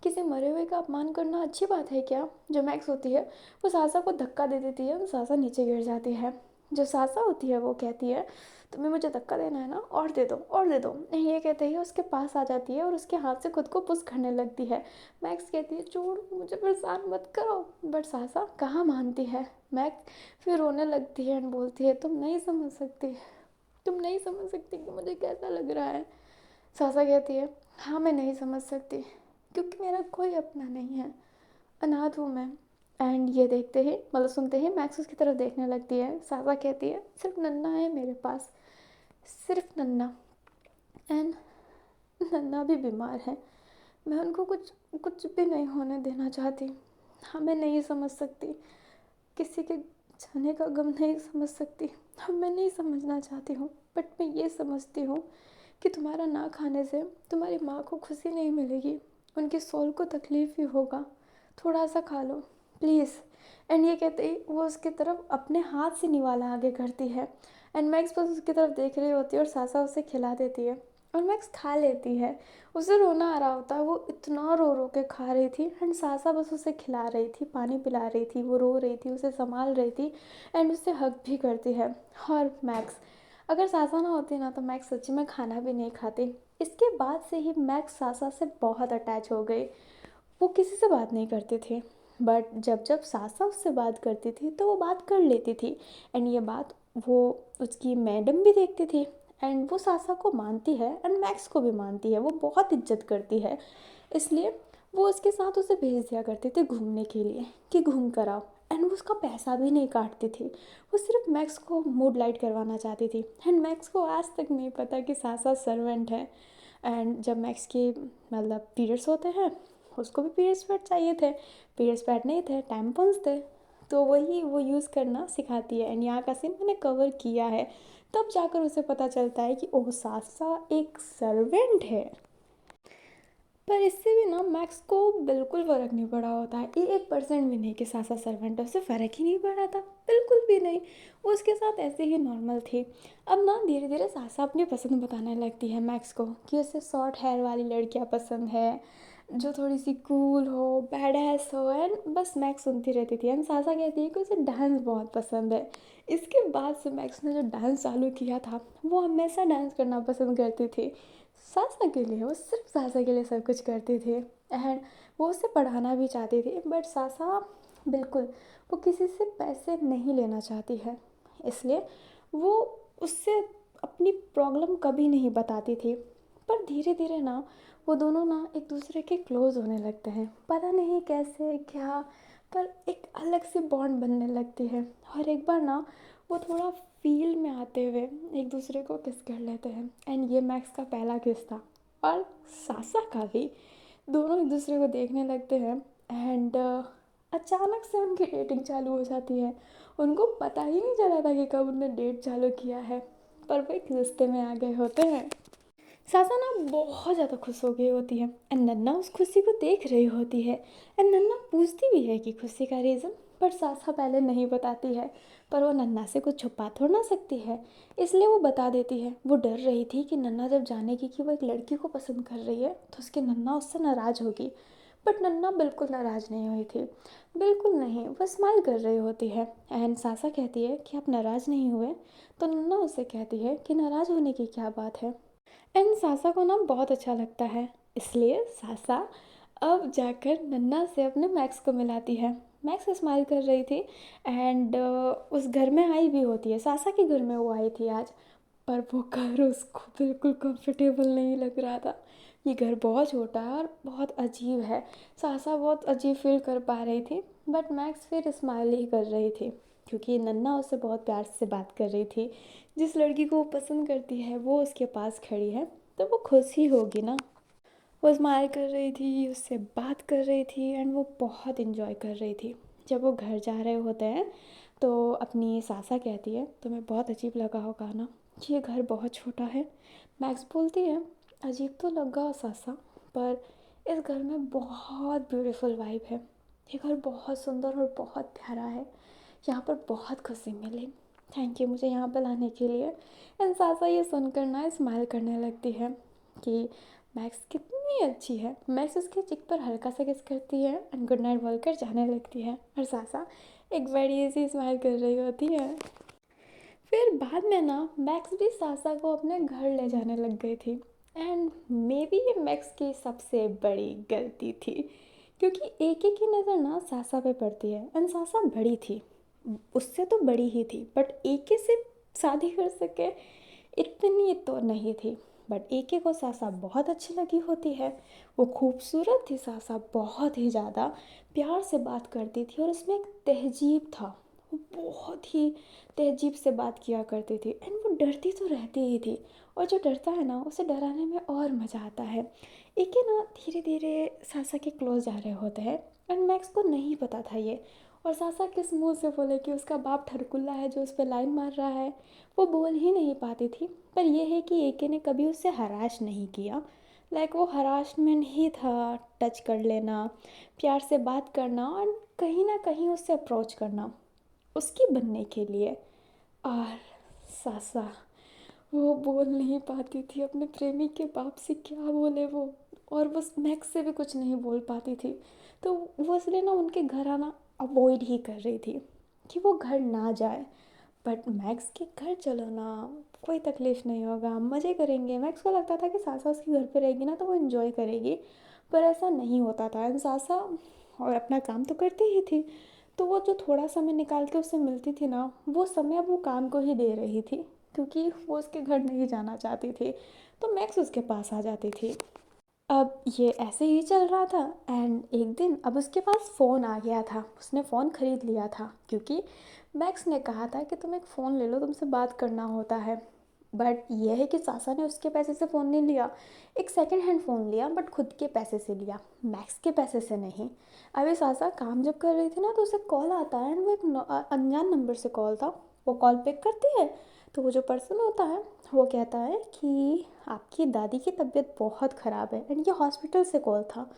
किसी मरे हुए का अपमान करना अच्छी बात है क्या। जो मैक्स होती है वो सासा को धक्का दे देती है, सासा नीचे गिर जाती है। जो सासा होती है वो कहती है तुम्हें मुझे धक्का देना है ना, और दे दो और दे दो। ये कहते ही उसके पास आ जाती है और उसके हाथ से खुद को पुश करने लगती है। मैक्स कहती है छोड़ो मुझे, परेशान मत करो, बट सासा कहाँ मानती है। मैक्स फिर रोने लगती है एंड बोलती है तुम नहीं समझ सकती, तुम नहीं समझ सकती कि मुझे कैसा लग रहा है। सासा कहती है हाँ मैं नहीं समझ सकती क्योंकि मेरा कोई अपना नहीं है, अनाथ हूँ मैं। एंड ये देखते ही, मतलब सुनते ही, मैक्स उसकी तरफ देखने लगती है। सासा कहती है सिर्फ नन्ना है मेरे पास, सिर्फ नन्ना, एंड नन्ना भी बीमार है, मैं उनको कुछ कुछ भी नहीं होने देना चाहती। हाँ मैं नहीं समझ सकती, किसी के जाने का गम नहीं समझ सकती। हाँ मैं नहीं समझना चाहती हूँ बट मैं ये समझती हूँ कि तुम्हारा ना खाने से तुम्हारी माँ को खुशी नहीं मिलेगी, उनकी सोल को तकलीफ़ ही होगा, थोड़ा सा खा लो प्लीज़। एंड ये कहते ही वो उसकी तरफ अपने हाथ से निवाला आगे करती है एंड मैक्स बस उसकी तरफ देख रही होती है और सासा उसे खिला देती है और मैक्स खा लेती है। उसे रोना आ रहा होता है, वो इतना रो रो के खा रही थी एंड सासा बस उसे खिला रही थी, पानी पिला रही थी, वो रो रही थी, उसे संभाल रही थी एंड उससे हग भी करती है। और मैक्स, अगर सासा ना होती ना तो मैक्स सच्ची में खाना भी नहीं खाती। इसके बाद से ही मैक्स सासा से बहुत अटैच हो गई। वो किसी से बात नहीं करती थी बट जब जब सासा उससे बात करती थी तो वो बात कर लेती थी एंड ये बात वो उसकी मैडम भी देखती थी एंड वो सासा को मानती है एंड मैक्स को भी मानती है, वो बहुत इज्जत करती है। इसलिए वो उसके साथ उसे भेज दिया करते थे घूमने के लिए कि घूम कर आओ। एंड वो उसका पैसा भी नहीं काटती थी। वो सिर्फ मैक्स को मूड लाइट करवाना चाहती थी। एंड मैक्स को आज तक नहीं पता कि सासा सर्वेंट है। एंड जब मैक्स की मतलब पीरियड्स होते हैं, उसको भी पीरियड्स पैड चाहिए थे। पीरियड्स पैड नहीं थे, टैम्पन्स थे, तो वही वो यूज़ करना सिखाती है। एंड यहाँ का सीन मैंने कवर किया है। तब जाकर उसे पता चलता है कि ओह, सासा एक सर्वेंट है। पर इससे भी ना मैक्स को बिल्कुल फ़र्क नहीं पड़ा होता है, 1% भी नहीं कि सासा सर्वेंट है, उसे फ़र्क ही नहीं पड़ा था, बिल्कुल भी नहीं। वो उसके साथ ऐसे ही नॉर्मल थी। अब ना धीरे धीरे सासा अपनी पसंद बताने लगती है मैक्स को कि उसे शॉर्ट हेयर वाली लड़कियाँ पसंद है, जो थोड़ी सी कूल हो, बैडएस हो। एंड बस मैक्स सुनती रहती थी। एंड सासा कहती है कि उसे डांस बहुत पसंद है। इसके बाद से मैक्स ने जो डांस चालू किया था, वो हमेशा डांस करना पसंद करती थी। सासा के लिए, वो सिर्फ सासा के लिए सब कुछ करती थी। एंड वो उसे पढ़ाना भी चाहती थी, बट सासा बिल्कुल, वो किसी से पैसे नहीं लेना चाहती है। इसलिए वो उससे अपनी प्रॉब्लम कभी नहीं बताती थी। पर धीरे धीरे ना वो दोनों ना एक दूसरे के क्लोज़ होने लगते हैं, पता नहीं कैसे क्या, पर एक अलग से बॉन्ड बनने लगती है। और एक बार ना वो थोड़ा फील में आते हुए एक दूसरे को किस कर लेते हैं। एंड ये मैक्स का पहला किस था, और सासा का भी। दोनों एक दूसरे को देखने लगते हैं। एंड अचानक से उनकी डेटिंग चालू हो जाती है। उनको पता ही नहीं चला था कि कब उनने डेट चालू किया है, पर वो एक रिश्ते में आ गए होते हैं। सासा ना बहुत ज़्यादा खुश हो गई होती है। एंड नन्ना उस खुशी को देख रही होती है। एंड नन्ना पूछती भी है कि खुशी का रीज़न, पर सासा पहले नहीं बताती है। पर वो नन्ना से कुछ छुपा थोड़ा ना सकती है, इसलिए वो बता देती है। वो डर रही थी कि नन्ना जब जानेगी कि वो एक लड़की को पसंद कर रही है, तो उसकी नन्ना उससे नाराज़ होगी। बट नन्ना बिल्कुल नाराज़ नहीं हुई थी, बिल्कुल नहीं। वो स्माइल कर रही होती है। एंड सासा कहती है कि आप नाराज़ नहीं हुए, तो नन्ना उससे कहती है कि नाराज़ होने की क्या बात है। एंड सासा को ना बहुत अच्छा लगता है, इसलिए सासा अब जाकर नन्ना से अपने मैक्स को मिलाती है। मैक्स स्माइल कर रही थी। एंड उस घर में आई भी होती है, सासा के घर में वो आई थी आज। पर वो घर उसको बिल्कुल कंफर्टेबल नहीं लग रहा था। ये घर बहुत छोटा है और बहुत अजीब है। सासा बहुत अजीब फील कर पा रही थी, बट मैक्स फिर स्माइल ही कर रही थी, क्योंकि नन्ना उससे बहुत प्यार से बात कर रही थी। जिस लड़की को वो पसंद करती है वो उसके पास खड़ी है, तो वो खुश ही होगी ना। वो स्माइल कर रही थी, उससे बात कर रही थी, एंड वो बहुत इन्जॉय कर रही थी। जब वो घर जा रहे होते हैं, तो अपनी सासा कहती है, तुम्हें बहुत अजीब लगा होगा ना, ये घर बहुत छोटा है। मैक्स बोलती है, अजीब तो लगा सासा, पर इस घर में बहुत ब्यूटीफुल वाइब है। ये घर बहुत सुंदर और बहुत प्यारा है। यहाँ पर बहुत खुशी मिली। थैंक यू मुझे यहाँ पर लाने के लिए। एंड सासा ये सुनकर ना स्माइल करने लगती है कि मैक्स कितनी अच्छी है। मैक्स उसके चिक पर हल्का सा किस करती है एंड गुड नाइट बोलकर जाने लगती है। और सासा एक बड़ी सी स्माइल कर रही होती है। फिर बाद में ना मैक्स भी सासा को अपने घर ले जाने लग गई थी। एंड मे बी ये मैक्स की सबसे बड़ी गलती थी, क्योंकि एक एक की नज़र ना सासा पे पड़ती है। एंड सासा बड़ी थी, उससे तो बड़ी ही थी, बट एके से शादी कर सके इतनी तो नहीं थी। बट एके को सासा बहुत अच्छी लगी होती है। वो खूबसूरत थी सासा, बहुत ही ज़्यादा प्यार से बात करती थी, और उसमें एक तहजीब था। वो बहुत ही तहजीब से बात किया करती थी। एंड वो डरती तो रहती ही थी, और जो डरता है ना उसे डराने में और मज़ा आता है। एके ना धीरे धीरे सासा के क्लोज जा रहे होते हैं। एंड मैक्स को नहीं पता था ये। और सासा किस मुंह से बोले कि उसका बाप ठरकुल्ला है जो उस पर लाइन मार रहा है, वो बोल ही नहीं पाती थी। पर यह है कि एके ने कभी उससे हराश नहीं किया। लाइक वो हरासमेंट ही था, टच कर लेना, प्यार से बात करना, और कहीं ना कहीं उससे अप्रोच करना उसकी बनने के लिए। और सासा वो बोल नहीं पाती थी अपने प्रेमी के बाप से, क्या बोले वो। और वो मैक्स से भी कुछ नहीं बोल पाती थी। तो वो इसलिए ना उनके घर आना अवॉइड ही कर रही थी कि वो घर ना जाए। बट मैक्स के घर चलो ना, कोई तकलीफ़ नहीं होगा, मज़े करेंगे। मैक्स को लगता था कि सासा उसके घर पे रहेगी ना तो वो इन्जॉय करेगी, पर ऐसा नहीं होता था। एंड सासा और अपना काम तो करती ही थी, तो वो जो थोड़ा समय निकाल के उससे मिलती थी ना, वो समय वो काम को ही दे रही थी, क्योंकि वो उसके घर नहीं जाना चाहती थी। तो मैक्स उसके पास आ जाती थी। अब ये ऐसे ही चल रहा था एंड एक दिन अब उसके पास फ़ोन आ गया था, उसने फ़ोन ख़रीद लिया था क्योंकि मैक्स ने कहा था कि तुम एक फ़ोन ले लो, तुमसे बात करना होता है। बट ये है कि सासा ने उसके पैसे से फ़ोन नहीं लिया, एक सेकंड हैंड फ़ोन लिया बट खुद के पैसे से लिया, मैक्स के पैसे से नहीं। अभी सासा काम जब कर रही थी ना तो उसे कॉल आता है एंड वो एक अनजान नंबर से कॉल था। वो कॉल पिक करती है तो वो जो पर्सन होता है वो कहता है कि आपकी दादी की तबीयत बहुत ख़राब है एंड ये हॉस्पिटल से कॉल था।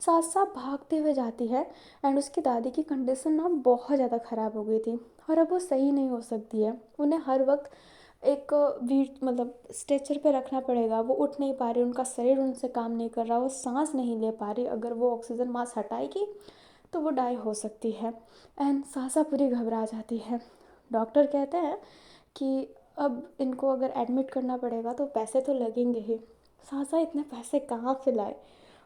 साथ साथ भागते हुए जाती है एंड उसकी दादी की कंडीशन ना बहुत ज़्यादा ख़राब हो गई थी और अब वो सही नहीं हो सकती है। उन्हें हर वक्त एक वीट मतलब स्ट्रेचर पे रखना पड़ेगा। वो उठ नहीं पा रही, उनका शरीर उनसे काम नहीं कर रहा, वो सांस नहीं ले पा रही। अगर वो ऑक्सीजन मास्क हटाएगी तो वो डाई हो सकती है एंड सासा पूरी घबरा जाती है। डॉक्टर कहते हैं कि अब इनको अगर एडमिट करना पड़ेगा तो पैसे तो लगेंगे ही। सासा इतने पैसे कहाँ से लाए,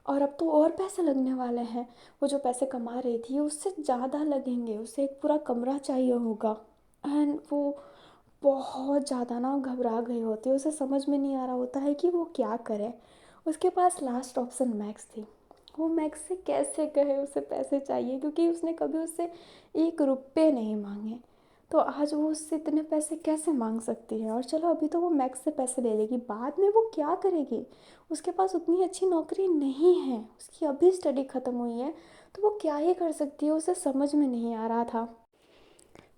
और अब तो और पैसे लगने वाले हैं। वो जो पैसे कमा रही थी उससे ज़्यादा लगेंगे, उसे एक पूरा कमरा चाहिए होगा एंड वो बहुत ज़्यादा ना घबरा गई होती है। उसे समझ में नहीं आ रहा होता है कि वो क्या करे। उसके पास लास्ट ऑप्शन मैक्स थी। वो मैक्स से कैसे कहे उसे पैसे चाहिए, क्योंकि उसने कभी उससे 1 रुपये नहीं मांगे। तो आज वो उससे इतने पैसे कैसे मांग सकती है। और चलो अभी तो वो मैक्स से पैसे ले लेगी, बाद में वो क्या करेगी। उसके पास उतनी अच्छी नौकरी नहीं है, उसकी अभी स्टडी ख़त्म हुई है, तो वो क्या ही कर सकती है। उसे समझ में नहीं आ रहा था।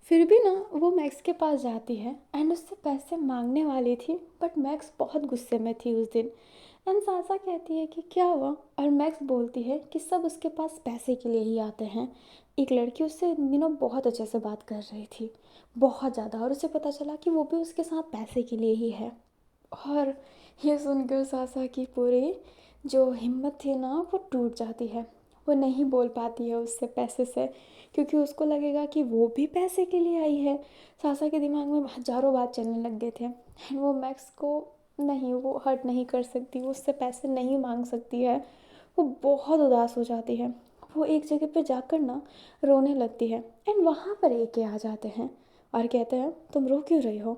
फिर भी ना वो मैक्स के पास जाती है एंड उससे पैसे मांगने वाली थी, बट मैक्स बहुत गुस्से में थी उस दिन। एंड सासा कहती है कि क्या हुआ, और मैक्स बोलती है कि सब उसके पास पैसे के लिए ही आते हैं। एक लड़की उससे इन दिनों बहुत अच्छे से बात कर रही थी, बहुत ज़्यादा, और उसे पता चला कि वो भी उसके साथ पैसे के लिए ही है। और ये सुनकर सासा की पूरी जो हिम्मत थी ना वो टूट जाती है। वो नहीं बोल पाती है उससे पैसे से, क्योंकि उसको लगेगा कि वो भी पैसे के लिए आई है। सासा के दिमाग में हज़ारों बात चलने लग गए थे एंड वो मैक्स को नहीं, वो हर्ट नहीं कर सकती, वो उससे पैसे नहीं मांग सकती है। वो बहुत उदास हो जाती है। वो एक जगह पे जाकर ना रोने लगती है एंड वहाँ पर एके आ जाते हैं और कहते हैं तुम रो क्यों रही हो।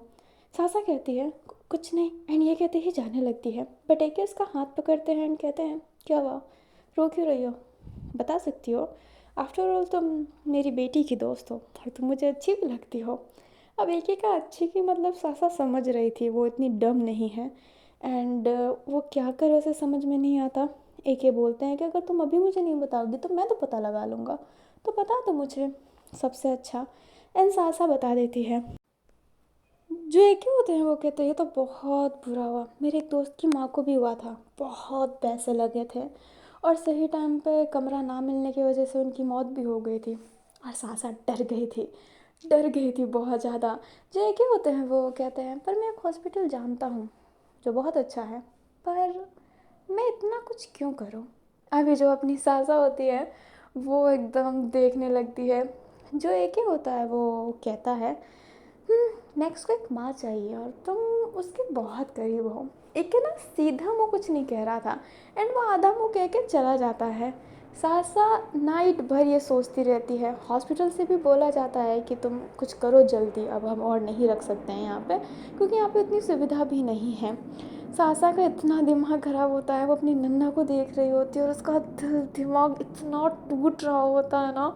सासा कहती है कुछ नहीं, एंड ये कहते ही जाने लगती है। बट एके उसका हाथ पकड़ते हैं एंड कहते हैं क्या हुआ, रो क्यों रही हो, बता सकती हो। आफ्टर ऑल तुम मेरी बेटी की दोस्त हो और तुम मुझे अच्छी भी लगती हो। अब एके का अच्छी की मतलब सासा समझ रही थी, वो इतनी डम नहीं है। एंड वो क्या करे उसे समझ में नहीं आता। एके बोलते हैं कि अगर तुम अभी मुझे नहीं बताओगी तो मैं तो पता लगा लूँगा, तो बता दो मुझे सबसे अच्छा। एंड सासा बता देती है। जो एक ही होते हैं वो कहते हैं ये तो बहुत बुरा हुआ, मेरे एक दोस्त की माँ को भी हुआ था, बहुत पैसे लगे थे और सही टाइम पे कमरा ना मिलने की वजह से उनकी मौत भी हो गई थी। और सासा डर गई थी, डर गई थी बहुत ज़्यादा। जो एक ही होते हैं वो कहते हैं पर मैं एक हॉस्पिटल जानता हूँ जो बहुत अच्छा है, पर मैं इतना कुछ क्यों करूँ। अभी जो अपनी सासा होती है वो एकदम देखने लगती है। जो एक ही होता है वो कहता है नेक्स्ट को एक माँ चाहिए और तुम उसके बहुत करीब हो। एक के ना सीधा मुँह कुछ नहीं कह रहा था एंड वो आधा मुँह कह के चला जाता है। सासा नाइट भर ये सोचती रहती है। हॉस्पिटल से भी बोला जाता है कि तुम कुछ करो जल्दी, अब हम और नहीं रख सकते हैं यहाँ पे, क्योंकि यहाँ पे इतनी सुविधा भी नहीं है। सासा का इतना दिमाग ख़राब होता है, वो अपनी नन्ना को देख रही होती है और उसका दिल दिमाग इतना टूट रहा होता है ना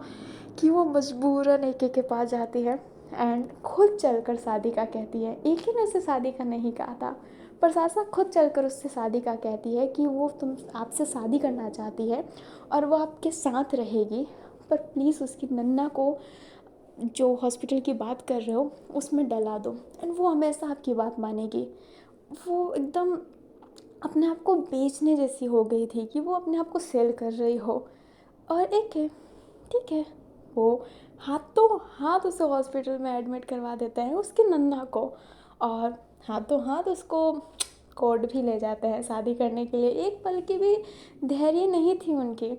कि वो मजबूरन एके के पास जाती है एंड खुद चलकर शादी का कहती है। एक ही ने उसे शादी का नहीं कहा था, पर सासा खुद चलकर उससे शादी का कहती है कि वो तुम आपसे शादी करना चाहती है और वो आपके साथ रहेगी, पर प्लीज़ उसकी नन्ना को जो हॉस्पिटल की बात कर रहे हो उसमें डला दो एंड वो हमेशा आपकी बात मानेगी। वो एकदम अपने आप को बेचने जैसी हो गई थी कि वो अपने आप को सेल कर रही हो। और एक है, ठीक है, वो हाथों हाथ उसे हॉस्पिटल में एडमिट करवा देते हैं उसकी नन्ना को, और हाथों हाथ उसको कोर्ट भी ले जाते हैं शादी करने के लिए। एक पल की भी धैर्य नहीं थी उनकी,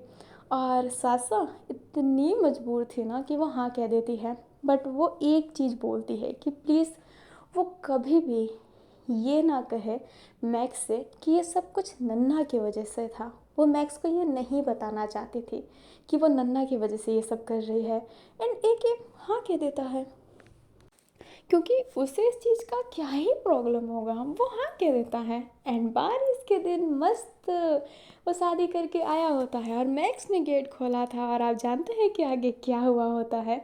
और सासा इतनी मजबूर थी ना कि वो हाँ कह देती है। बट वो एक चीज़ बोलती है कि प्लीज़ वो कभी भी ये ना कहे मैक्स से कि ये सब कुछ नन्हा की वजह से था। वो मैक्स को ये नहीं बताना चाहती थी कि वो नन्हा की वजह से ये सब कर रही है। एंड एक हाँ कह देता है, क्योंकि उसे इस चीज़ का क्या ही प्रॉब्लम होगा, वो हाँ कह देता है। एंड बारिश के दिन मस्त वो शादी करके आया होता है और मैक्स ने गेट खोला था, और आप जानते हैं कि आगे क्या हुआ होता है।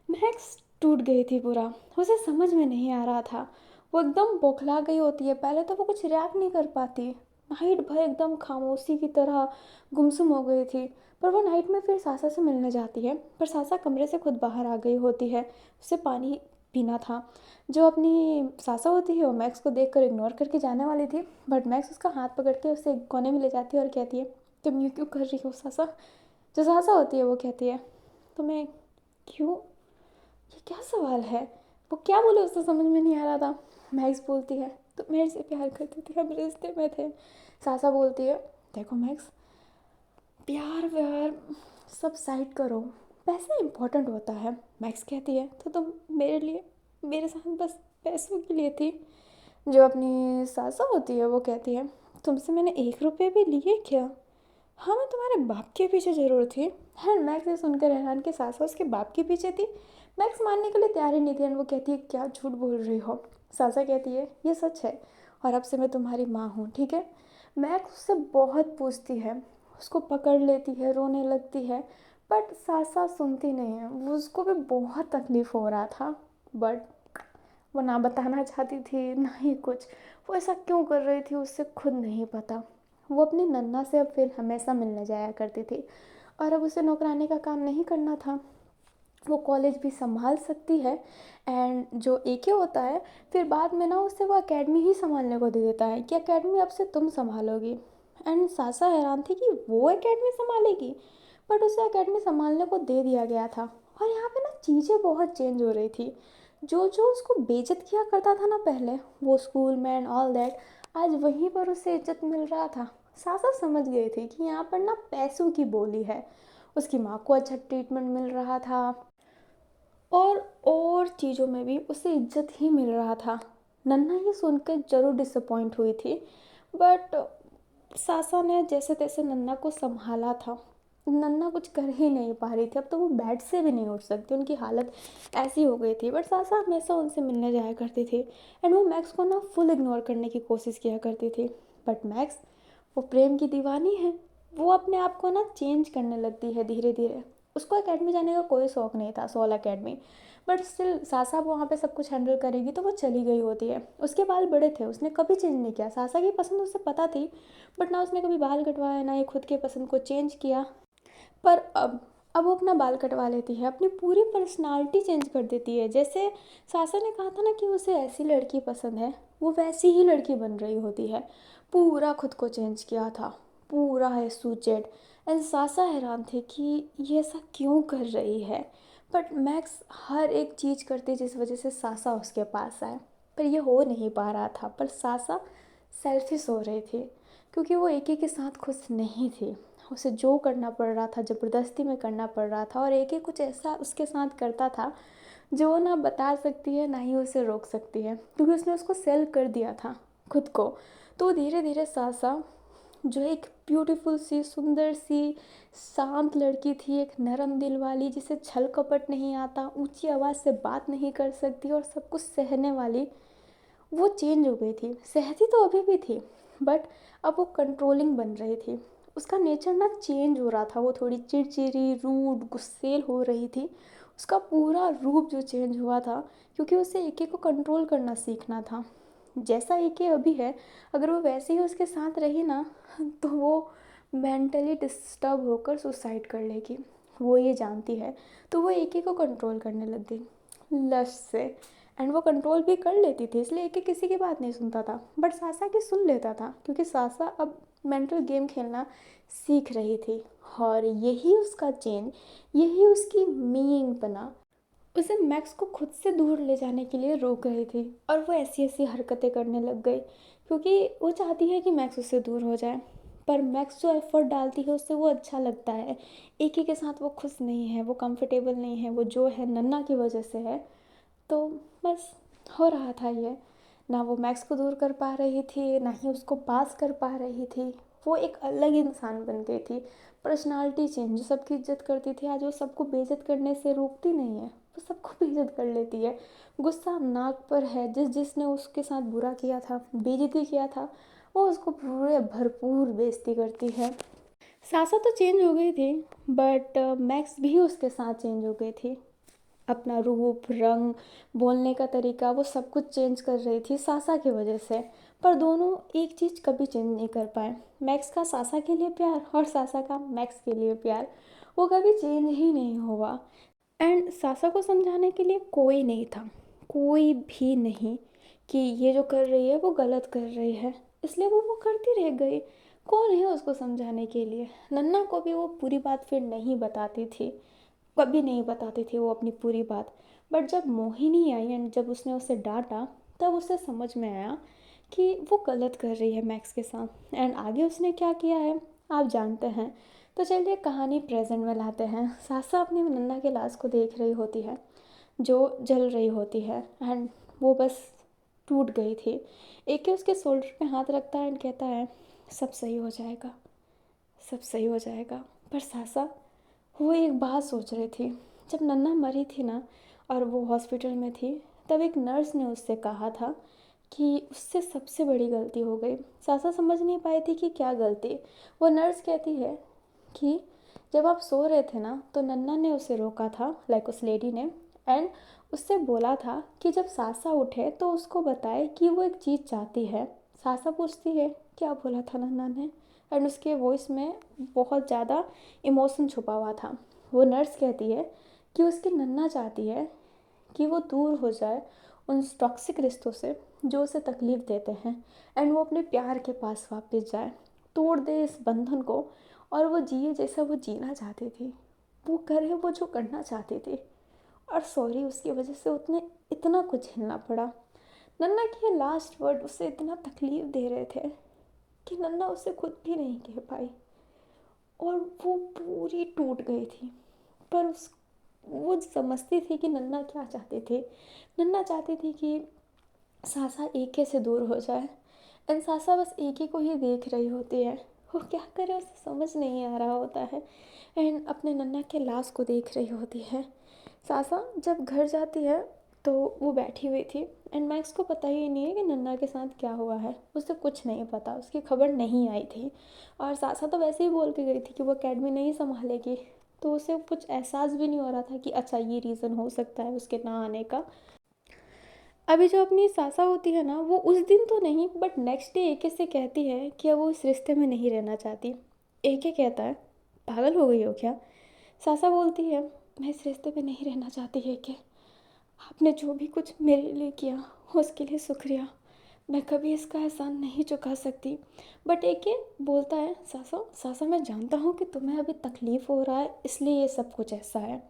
मैक्स टूट गई थी पूरा, उसे समझ में नहीं आ रहा था। वो एकदम बौखला गई होती है, पहले तो वो कुछ रिएक्ट नहीं कर पाती, नाइट भर एकदम खामोशी की तरह गुमसुम हो गई थी। पर वो नाइट में फिर सासा से मिलने जाती है, पर सासा कमरे से खुद बाहर आ गई होती है, उसे पानी पीना था। जो अपनी सासा होती है वो मैक्स को देखकर इग्नोर करके जाने वाली थी, बट मैक्स उसका हाथ पकड़ के उसे एक कोने में ले जाती है और कहती है, तुम ये क्यों कर रही हो सासा। जो सासा होती है वो कहती है, तुम्हें क्यों, ये क्या सवाल है। वो क्या बोले उसे समझ में नहीं आ रहा था। मैक्स बोलती है, तो मेरे से प्यार करती थी, हम रिश्ते में थे। सासा बोलती है, देखो मैक्स, प्यार व्यार सब साइड करो, पैसा इम्पोर्टेंट होता है। मैक्स कहती है, तो तुम मेरे लिए, मेरे साथ बस पैसों के लिए थी। जो अपनी सासा होती है वो कहती है, तुमसे मैंने 1 रुपये भी लिए क्या। हाँ, मैं तुम्हारे बाप के पीछे ज़रूर थी। एंड मैक्स ये सुनकर हैरान कि सासा उसके बाप के पीछे थी। मैक्स मानने के लिए तैयार ही नहीं थी, एंड वो कहती है, क्या झूठ बोल रही हो। सासा कहती है, ये सच है, और अब से मैं तुम्हारी माँ हूँ, ठीक है। मैक्स उससे बहुत पूछती है, उसको पकड़ लेती है, रोने लगती है, बट सासा सुनती नहीं है। वो उसको भी बहुत तकलीफ़ हो रहा था, बट वो ना बताना चाहती थी ना ही कुछ। वो ऐसा क्यों कर रही थी उससे खुद नहीं पता। वो अपनी नन्ना से अब फिर हमेशा मिलने जाया करती थी, और अब उसे नौकरानी का काम नहीं करना था। वो कॉलेज भी संभाल सकती है, एंड जो एके होता है फिर बाद में ना उससे वो एकेडमी ही संभालने को दे देता है कि एकेडमी अब से तुम संभालोगी। एंड सासा हैरान थी कि वो एकेडमी संभालेगी, बट उसे एकेडमी संभालने को दे दिया गया था। और यहाँ पे ना चीज़ें बहुत चेंज हो रही थी। जो जो उसको बेइज्जत किया करता था ना पहले, वो स्कूल में एंड ऑल दैट, आज वहीं पर उसे इज्जत मिल रहा था। सासा समझ गई थी कि यहाँ पर ना पैसों की बोली है। उसकी माँ को अच्छा ट्रीटमेंट मिल रहा था, और चीज़ों में भी उसे इज्जत ही मिल रहा था। नन्हा ये सुनकर ज़रूर डिसअपॉइंट हुई थी, बट सासा ने जैसे तैसे नन्हा को संभाला था। नन्हा कुछ कर ही नहीं पा रही थी, अब तो वो बेड से भी नहीं उठ सकती, उनकी हालत ऐसी हो गई थी। बट सासा हमेशा उनसे मिलने जाया करती थी, एंड वो मैक्स को ना फुल इग्नोर करने की कोशिश किया करती थी। बट मैक्स, वो प्रेम की दीवानी है, वो अपने आप को ना चेंज करने लगती है धीरे धीरे। उसको एकेडमी जाने का कोई शौक़ नहीं था, सोल एकेडमी, बट स्टिल सासा वहाँ पे सब कुछ हैंडल करेगी तो वो चली गई होती है। उसके बाल बड़े थे, उसने कभी चेंज नहीं किया, सासा की पसंद उसे पता थी, बट ना उसने कभी बाल कटवाया ना ही खुद के पसंद को चेंज किया। पर अब वो अपना बाल कटवा लेती है, अपनी पूरी पर्सनालिटी चेंज कर देती है। जैसे सासा ने कहा था ना कि उसे ऐसी लड़की पसंद है, वो वैसी ही लड़की बन रही होती है। पूरा खुद को चेंज किया था, पूरा है सूचेड। एंड सासा हैरान थे कि ये ऐसा क्यों कर रही है। बट मैक्स हर एक चीज़ करती जिस वजह से सासा उसके पास आए, पर ये हो नहीं पा रहा था। पर सासा सेल्फिश हो रही थी, क्योंकि वो एक के साथ खुश नहीं थी। उसे जो करना पड़ रहा था ज़बरदस्ती में करना पड़ रहा था, और एक कुछ ऐसा उसके साथ करता था जो ना बता सकती है ना ही उसे रोक सकती है, क्योंकि उसने उसको सेल कर दिया था खुद को। तो धीरे धीरे सासा, जो एक ब्यूटीफुल सी, सुंदर सी, शांत लड़की थी, एक नरम दिल वाली जिसे छल कपट नहीं आता, ऊंची आवाज़ से बात नहीं कर सकती और सब कुछ सहने वाली, वो चेंज हो गई थी। सहती तो अभी भी थी, बट अब वो कंट्रोलिंग बन रही थी। उसका नेचर ना चेंज हो रहा था, वो थोड़ी चिड़चिड़ी, रूड, गुस्सेल हो रही थी। उसका पूरा रूप जो चेंज हुआ था, क्योंकि उसे एके को कंट्रोल करना सीखना था। जैसा एके अभी है, अगर वो वैसे ही उसके साथ रही ना, तो वो मेंटली डिस्टर्ब होकर सुसाइड कर लेगी, वो ये जानती है। तो वो एके को कंट्रोल करने लग गई लस्ट से, एंड वो कंट्रोल भी कर लेती थी, इसलिए एके किसी की बात नहीं सुनता था, बट सासा की सुन लेता था, क्योंकि सासा अब मेंटल गेम खेलना सीख रही थी। और यही उसका चेंज, यही उसकी मीन बना, उसे मैक्स को खुद से दूर ले जाने के लिए रोक रही थी। और वो ऐसी ऐसी हरकतें करने लग गई, क्योंकि वो चाहती है कि मैक्स उससे दूर हो जाए। पर मैक्स जो एफर्ट डालती है उससे वो अच्छा लगता है। एक ही के साथ वो खुश नहीं है, वो कंफर्टेबल नहीं है, वो जो है नन्ना की वजह से है। तो बस हो रहा था ये, ना वो मैक्स को दूर कर पा रही थी, ना ही उसको पास कर पा रही थी। वो एक अलग इंसान बन गई थी। पर्सनालिटी चेंज, जो सबकी इज्जत करती थी आज वो सबको बेइज्जत करने से रोकती नहीं है, वो सबको बेइज्जत कर लेती है। गुस्सा नाक पर है, जिसने उसके साथ बुरा किया था, बेइज्जती किया था, वो उसको पूरे भरपूर बेइज्जती करती है। सासा तो चेंज हो गई थी, बट मैक्स भी उसके साथ चेंज हो गई थी। अपना रूप, रंग, बोलने का तरीका, वो सब कुछ चेंज कर रही थी सासा की वजह से। पर दोनों एक चीज़ कभी चेंज नहीं कर पाए, मैक्स का सासा के लिए प्यार और सासा का मैक्स के लिए प्यार, वो कभी चेंज ही नहीं हुआ। एंड सासा को समझाने के लिए कोई नहीं था, कोई भी नहीं, कि ये जो कर रही है वो गलत कर रही है, इसलिए वो करती रह गई। कौन है उसको समझाने के लिए? नन्ना को भी वो पूरी बात फिर नहीं बताती थी, कभी नहीं बताती थी वो अपनी पूरी बात। बट जब मोहिनी आई एंड जब उसने उसे डांटा, तब उसे समझ में आया कि वो गलत कर रही है मैक्स के साथ। एंड आगे उसने क्या किया है आप जानते हैं। तो चलिए कहानी प्रेजेंट में लाते हैं। सासा अपनी नन्ना के लाश को देख रही होती है, जो जल रही होती है, एंड वो बस टूट गई थी। एक उसके शोल्डर पे हाथ रखता है एंड कहता है सब सही हो जाएगा, सब सही हो जाएगा। पर सासा, वो एक बात सोच रही थी। जब नन्ना मरी थी ना और वो हॉस्पिटल में थी, तब एक नर्स ने उससे कहा था कि उससे सबसे बड़ी गलती हो गई। सासा समझ नहीं पाई थी कि क्या गलती। वो नर्स कहती है कि जब आप सो रहे थे ना तो नन्ना ने उसे रोका था, लाइक उस लेडी ने, एंड उससे बोला था कि जब सासा उठे तो उसको बताए कि वो एक चीज़ चाहती है। सासा पूछती है क्या बोला था नन्ना ने, एंड उसके वॉइस में बहुत ज़्यादा इमोशन छुपा हुआ था। वो नर्स कहती है कि उसकी नन्ना चाहती है कि वो दूर हो जाए उन टॉक्सिक रिश्तों से जो उसे तकलीफ़ देते हैं, एंड वो अपने प्यार के पास वापस जाए, तोड़ दे इस बंधन को, और वो जिए जैसा वो जीना चाहती थी, वो करे वो जो करना चाहती थी। और सॉरी उसकी वजह से उतने इतना कुछ झेलना पड़ा। नन्ना के ये लास्ट वर्ड उसे इतना तकलीफ़ दे रहे थे कि नन्ना उसे खुद भी नहीं कह पाई, और वो पूरी टूट गई थी। पर उस वो समझती थी कि नन्ना क्या चाहती थी। नन्ना चाहती थी कि सासा एके से दूर हो जाए, एंड सासा बस एके को ही देख रही होती है। वो क्या करे उसे समझ नहीं आ रहा होता है, एंड अपने नन्ना के लाश को देख रही होती है। सासा जब घर जाती है तो वो बैठी हुई थी, एंड मैक्स को पता ही नहीं है कि नन्ना के साथ क्या हुआ है, उसे कुछ नहीं पता, उसकी खबर नहीं आई थी। और सासा तो वैसे ही बोल के गई थी कि वो अकेडमी नहीं संभालेगी, तो उसे कुछ एहसास भी नहीं हो रहा था कि अच्छा ये रीज़न हो सकता है उसके ना आने का। अभी जो अपनी सासा होती है ना, वो उस दिन तो नहीं बट नेक्स्ट डे एके से कहती है कि अब वो इस रिश्ते में नहीं रहना चाहती। एके कहता है पागल हो गई हो क्या? सासा बोलती है मैं इस रिश्ते में नहीं रहना चाहती एके, आपने जो भी कुछ मेरे लिए किया उसके लिए शुक्रिया, मैं कभी इसका एहसान नहीं चुका सकती। बट एक ये बोलता है सासा, सासा मैं जानता हूँ कि तुम्हें अभी तकलीफ़ हो रहा है इसलिए ये सब कुछ ऐसा है,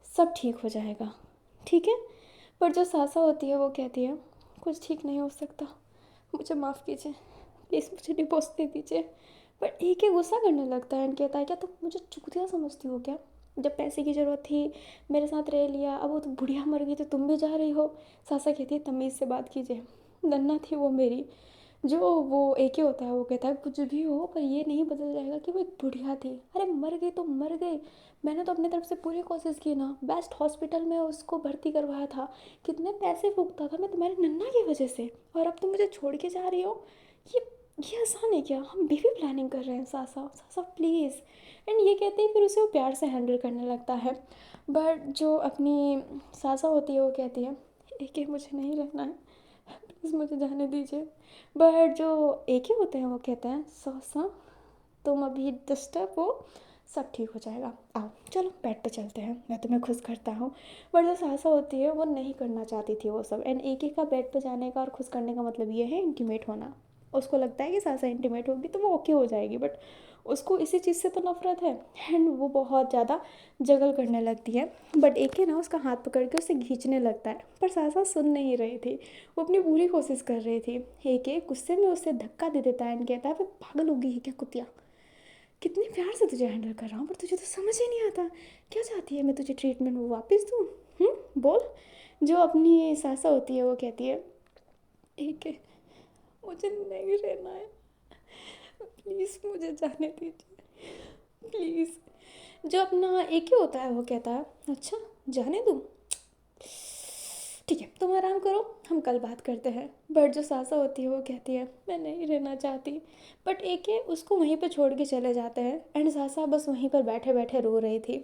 सब ठीक हो जाएगा, ठीक है। पर जो सासा होती है वो कहती है कुछ ठीक नहीं हो सकता, मुझे माफ़ कीजिए, प्लीज़ मुझे डिवोर्स दे दीजिए। पर एक ही गुस्सा करने लगता है एंड कहता है क्या तुम मुझे चूतिया समझती हो क्या? जब पैसे की ज़रूरत थी मेरे साथ रह लिया, अब वो तो बुढ़िया मर गई तो तुम भी जा रही हो। सासा कहती है तमीज़ से बात कीजिए, नन्ना थी वो मेरी। जो वो एक ही होता है वो कहता है कुछ भी हो पर ये नहीं बदल जाएगा कि वो एक बुढ़िया थी। अरे मर गई तो मर गई, मैंने तो अपनी तरफ से पूरी कोशिश की ना, बेस्ट हॉस्पिटल में उसको भर्ती करवाया था, कितने पैसे फूकता था मैं तुम्हारी नन्ना की वजह से, और अब तुम मुझे छोड़ के जा रही हो। ये ये आसान है क्या? हम बेबी प्लानिंग कर रहे हैं सासा, सासा प्लीज़। एंड ये कहते ही फिर उसे वो प्यार से हैंडल करने लगता है। बट जो अपनी सासा होती है वो कहती है एक ही मुझे नहीं रहना है, प्लीज़ मुझे जाने दीजिए। बट जो एक ही होते हैं वो कहते हैं सासा तुम अभी डिस्टर्ब हो, सब ठीक हो जाएगा, आओ चलो बेड पे चलते हैं, मैं तुम्हें खुश करता हूँ। बट जो सासा होती है वो नहीं करना चाहती थी वो सब, एंड एक एक का बेड पे जाने का और खुश करने का मतलब ये है इंटीमेट होना। उसको लगता है कि सासा इंटीमेट होगी तो वो ओके हो जाएगी, बट उसको इसी चीज़ से तो नफरत है, एंड वो बहुत ज़्यादा जगल करने लगती है। बट एक है ना उसका हाथ पकड़ के उसे खींचने लगता है, पर सासा सुन नहीं रही थी, वो अपनी पूरी कोशिश कर रही थी। एक गुस्से में उसे धक्का दे देता है एंड कहता है पागल हो गई है क्या कुतिया, कितने प्यार से तुझे हैंडल कर रहा हूँ पर तुझे तो समझ ही नहीं आता, क्या चाहती है मैं तुझे ट्रीटमेंट वो वापस दूँ? बोल। जो अपनी सासा होती है वो कहती है ठीक है मुझे नहीं रहना है, प्लीज़ मुझे जाने दीजिए, प्लीज़। जो अपना एक ही होता है वो कहता है अच्छा जाने दूँ, ठीक है तुम आराम करो, हम कल बात करते हैं। बट जो सासा होती है वो कहती है मैं नहीं रहना चाहती। बट एक है उसको वहीं पे छोड़ के चले जाते हैं एंड सासा बस वहीं पर बैठे बैठे रो रही थी।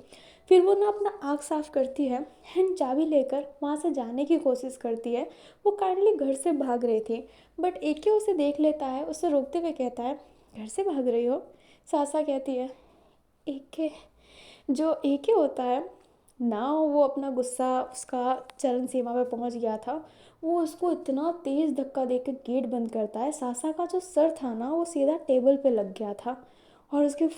फिर वो ना अपना आँख साफ करती है एंड चाबी लेकर वहाँ से जाने की कोशिश करती है। वो काइंडली घर से भाग रही थी। बट एक ही उसे देख लेता है, उसे रोकते हुए कहता है घर से भाग रही हो। सासा कहती है एक है, जो एक ही होता है ना, वो अपना गुस्सा उसका चरम सीमा पे पहुंच गया था। वो उसको इतना तेज़ धक्का देकर गेट बंद करता है, सासा का जो सर था ना वो सीधा टेबल पे लग गया था और उसके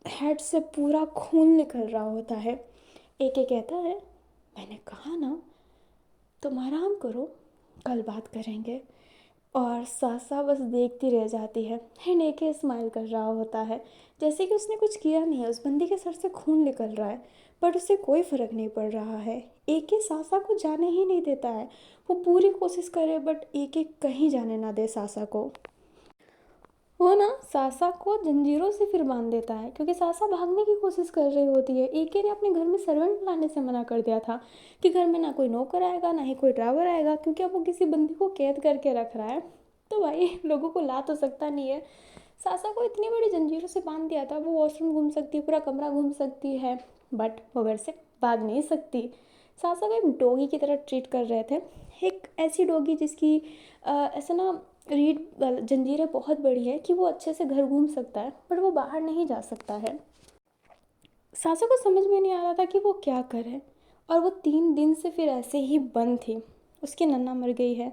हेड से पूरा खून निकल रहा होता है। एक एक कहता है मैंने कहा ना तुम आराम करो, कल बात करेंगे। और सासा बस देखती रह जाती है एंड एके स्माइल कर रहा होता है जैसे कि उसने कुछ किया नहीं है। उस बंदी के सर से खून निकल रहा है बट उसे कोई फ़र्क नहीं पड़ रहा है। एके सासा को जाने ही नहीं देता है। वो पूरी कोशिश करे बट एके कहीं जाने ना दे सासा को। वो ना सासा को जंजीरों से फिर बांध देता है क्योंकि सासा भागने की कोशिश कर रही होती है। एके ने अपने घर में सर्वेंट लाने से मना कर दिया था कि घर में ना कोई नौकर आएगा ना ही कोई ड्राइवर आएगा, क्योंकि अब वो किसी बंदी को कैद करके रख रहा है तो भाई लोगों को ला तो सकता नहीं है। सासा को इतनी बड़ी जंजीरों से बांध दिया था, वो वॉशरूम घूम सकती है, पूरा कमरा घूम सकती है बट वो घर से भाग नहीं सकती। सासा को एक डॉगी की तरह ट्रीट कर रहे थे। एक ऐसी डॉगी जिसकी ऐसा ना रीड जंजीरें बहुत बड़ी है कि वो अच्छे से घर घूम सकता है बट वो बाहर नहीं जा सकता है। सासा को समझ में नहीं आ रहा था कि वो क्या करे और वो 3 दिन से फिर ऐसे ही बंद थी। उसकी नन्ना मर गई है।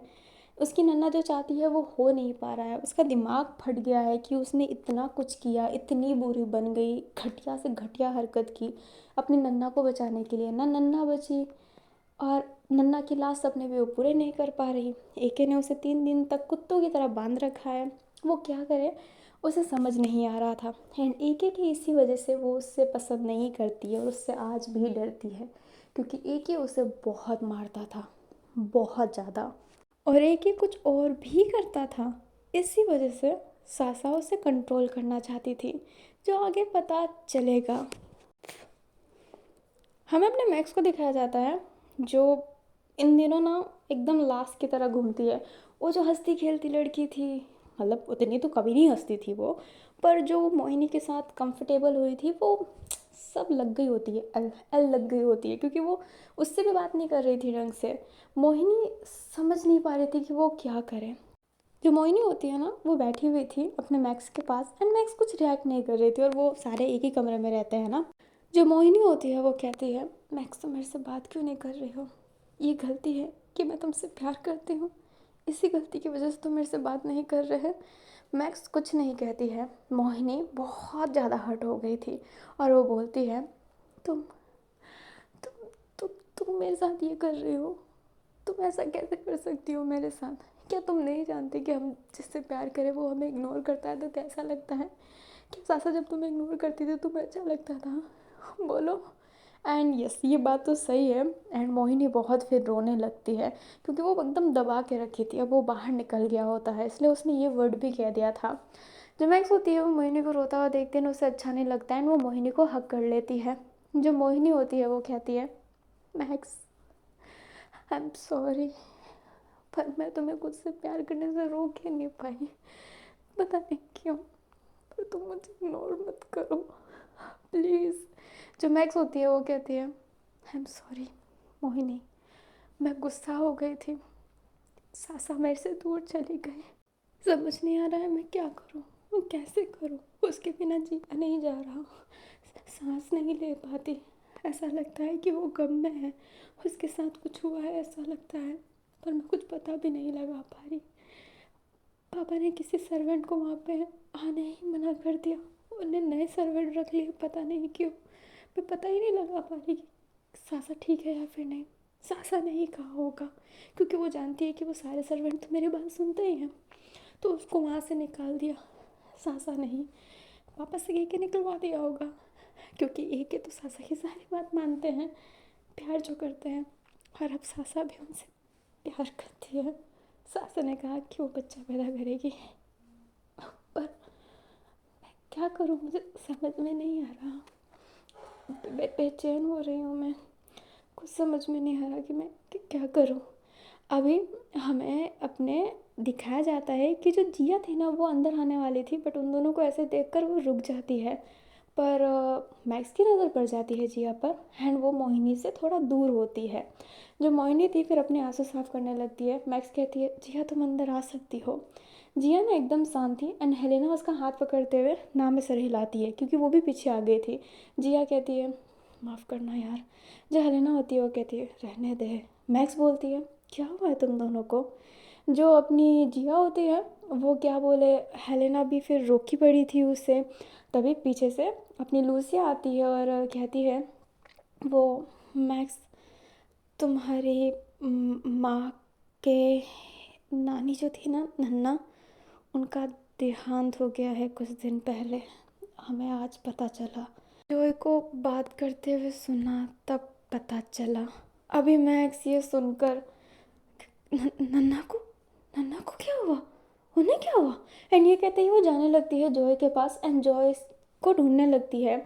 उसकी नन्ना जो चाहती है वो हो नहीं पा रहा है। उसका दिमाग फट गया है कि उसने इतना कुछ किया, इतनी बुरी बन गई, घटिया से घटिया हरकत की अपनी नन्ना को बचाने के लिए। ना नन्ना बची और नन्ना की लाश सपने भी वो पूरे नहीं कर पा रही। एके ने उसे 3 दिन तक कुत्तों की तरह बांध रखा है। वो क्या करे उसे समझ नहीं आ रहा था एंड एके की इसी वजह से वो उससे पसंद नहीं करती है और उससे आज भी डरती है क्योंकि एके उसे बहुत मारता था, बहुत ज़्यादा। और एके कुछ और भी करता था। इसी वजह से सासा उसे कंट्रोल करना चाहती थी। जो आगे पता चलेगा। हमें अपने मैक्स को दिखाया जाता है जो इन दिनों ना एकदम लास्ट की तरह घूमती है। वो जो हंसती खेलती लड़की थी, मतलब उतनी तो कभी नहीं हंसती थी वो, पर जो मोहिनी के साथ कंफर्टेबल हुई थी वो सब लग गई होती है, एल एल लग गई होती है क्योंकि वो उससे भी बात नहीं कर रही थी ढंग से। मोहिनी समझ नहीं पा रही थी कि वो क्या करे। जो मोहिनी होती है ना वो बैठी हुई थी अपने मैक्स के पास एंड मैक्स कुछ रिएक्ट नहीं कर रही थी और वो सारे एक ही कमरे में रहते हैं ना। जो मोहिनी होती है वो कहती है मैक्स तुम मेरे से बात क्यों नहीं कर रही हो, ये गलती है कि मैं तुमसे प्यार करती हूँ, इसी गलती की वजह से तुम मेरे से बात नहीं कर रहे हैं। मैक्स कुछ नहीं कहती है। मोहिनी बहुत ज़्यादा हर्ट हो गई थी और वो बोलती है तुम तुम तुम मेरे साथ ये कर रही हो, तुम ऐसा कैसे कर सकती हो मेरे साथ। क्या तुम नहीं जानती कि हम जिससे प्यार करें वो हमें इग्नोर करता है तो कैसा लगता है। क्या सासा जब तुम्हें इग्नोर करती थी तुम्हें अच्छा लगता था, बोलो। एंड यस ये बात तो सही है। एंड मोहिनी बहुत फिर रोने लगती है क्योंकि वो एकदम दबा के रखी थी, अब वो बाहर निकल गया होता है इसलिए उसने ये वर्ड भी कह दिया था। जो मैक्स होती है वो मोहिनी को रोता हुआ देखते हैं, उसे अच्छा नहीं लगता है एंड वो मोहिनी को हक कर लेती है। जो मोहिनी होती है वो कहती है मैक्स आई एम सॉरी, पर मैं तुम्हें खुद से प्यार करने से रोक ही नहीं पाई, पता नहीं क्यों, पर तुम मुझे इग्नोर मत करो प्लीज़। जो मैक्स होती है वो कहती है आई एम सॉरी मोहिनी, मैं गुस्सा हो गई थी, सासा मेरे से दूर चली गई, समझ नहीं आ रहा है मैं क्या करूँ, मैं कैसे करूँ, उसके बिना जिया नहीं जा रहा, सांस नहीं ले पाती, ऐसा लगता है कि वो गम में है, उसके साथ कुछ हुआ है ऐसा लगता है, पर मैं कुछ पता भी नहीं लगा पा रही। पापा ने किसी सर्वेंट को वहाँ पे आने ही मना कर दिया, उन्हें नए सर्वेंट रख लिए, पता नहीं क्यों। मैं पता ही नहीं लगा पा रही कि सासा ठीक है या फिर नहीं। सासा ने ही कहा होगा क्योंकि वो जानती है कि वो सारे सर्वेंट तो मेरी बात सुनते ही हैं, तो उसको वहाँ से निकाल दिया। सासा नहीं, पापा से कह के निकलवा दिया होगा क्योंकि एक है तो सासा की सारी बात मानते हैं, प्यार जो करते हैं, और अब सासा भी उनसे प्यार करती है। सासा ने कहा कि वो बच्चा पैदा करेगी, पर मैं क्या करूँ, मुझे समझ में नहीं आ रहा। बेचैन हो रही हूँ मैं, कुछ समझ में नहीं आ रहा कि मैं क्या करूँ। अभी हमें अपने दिखाया जाता है कि जो जिया थी ना वो अंदर आने वाली थी, बट उन दोनों को ऐसे देखकर वो रुक जाती है। पर मैक्स की नज़र पड़ जाती है जिया पर, एंड वो मोहिनी से थोड़ा दूर होती है। जो मोहिनी थी फिर अपने आंसू साफ करने लगती है। मैक्स कहती है जिया तुम अंदर आ सकती हो। जिया ना एकदम शांत थी, एंड हेलेना उसका हाथ पकड़ते हुए ना में सर हिलाती है क्योंकि वो भी पीछे आ गई थी। जिया कहती है माफ़ करना यार। जो हेलेना होती है वो कहती है रहने दे। मैक्स बोलती है क्या हुआ है तुम दोनों को। जो अपनी जिया होती है वो क्या बोले, हेलेना भी फिर रोकी पड़ी थी उससे। तभी पीछे से अपनी लूसिया आती है और कहती है वो मैक्स तुम्हारी माँ के नानी जो थी ना नन्ना, उनका देहांत हो गया है कुछ दिन पहले, हमें आज पता चला। जॉय को बात करते हुए सुना तब पता चला। अभी मैक्स ये सुनकर नन्ना को, नन्ना को क्या हुआ, उन्हें क्या हुआ। एंड ये कहते ही वो जाने लगती है जॉय के पास एंड जॉय को ढूंढने लगती है।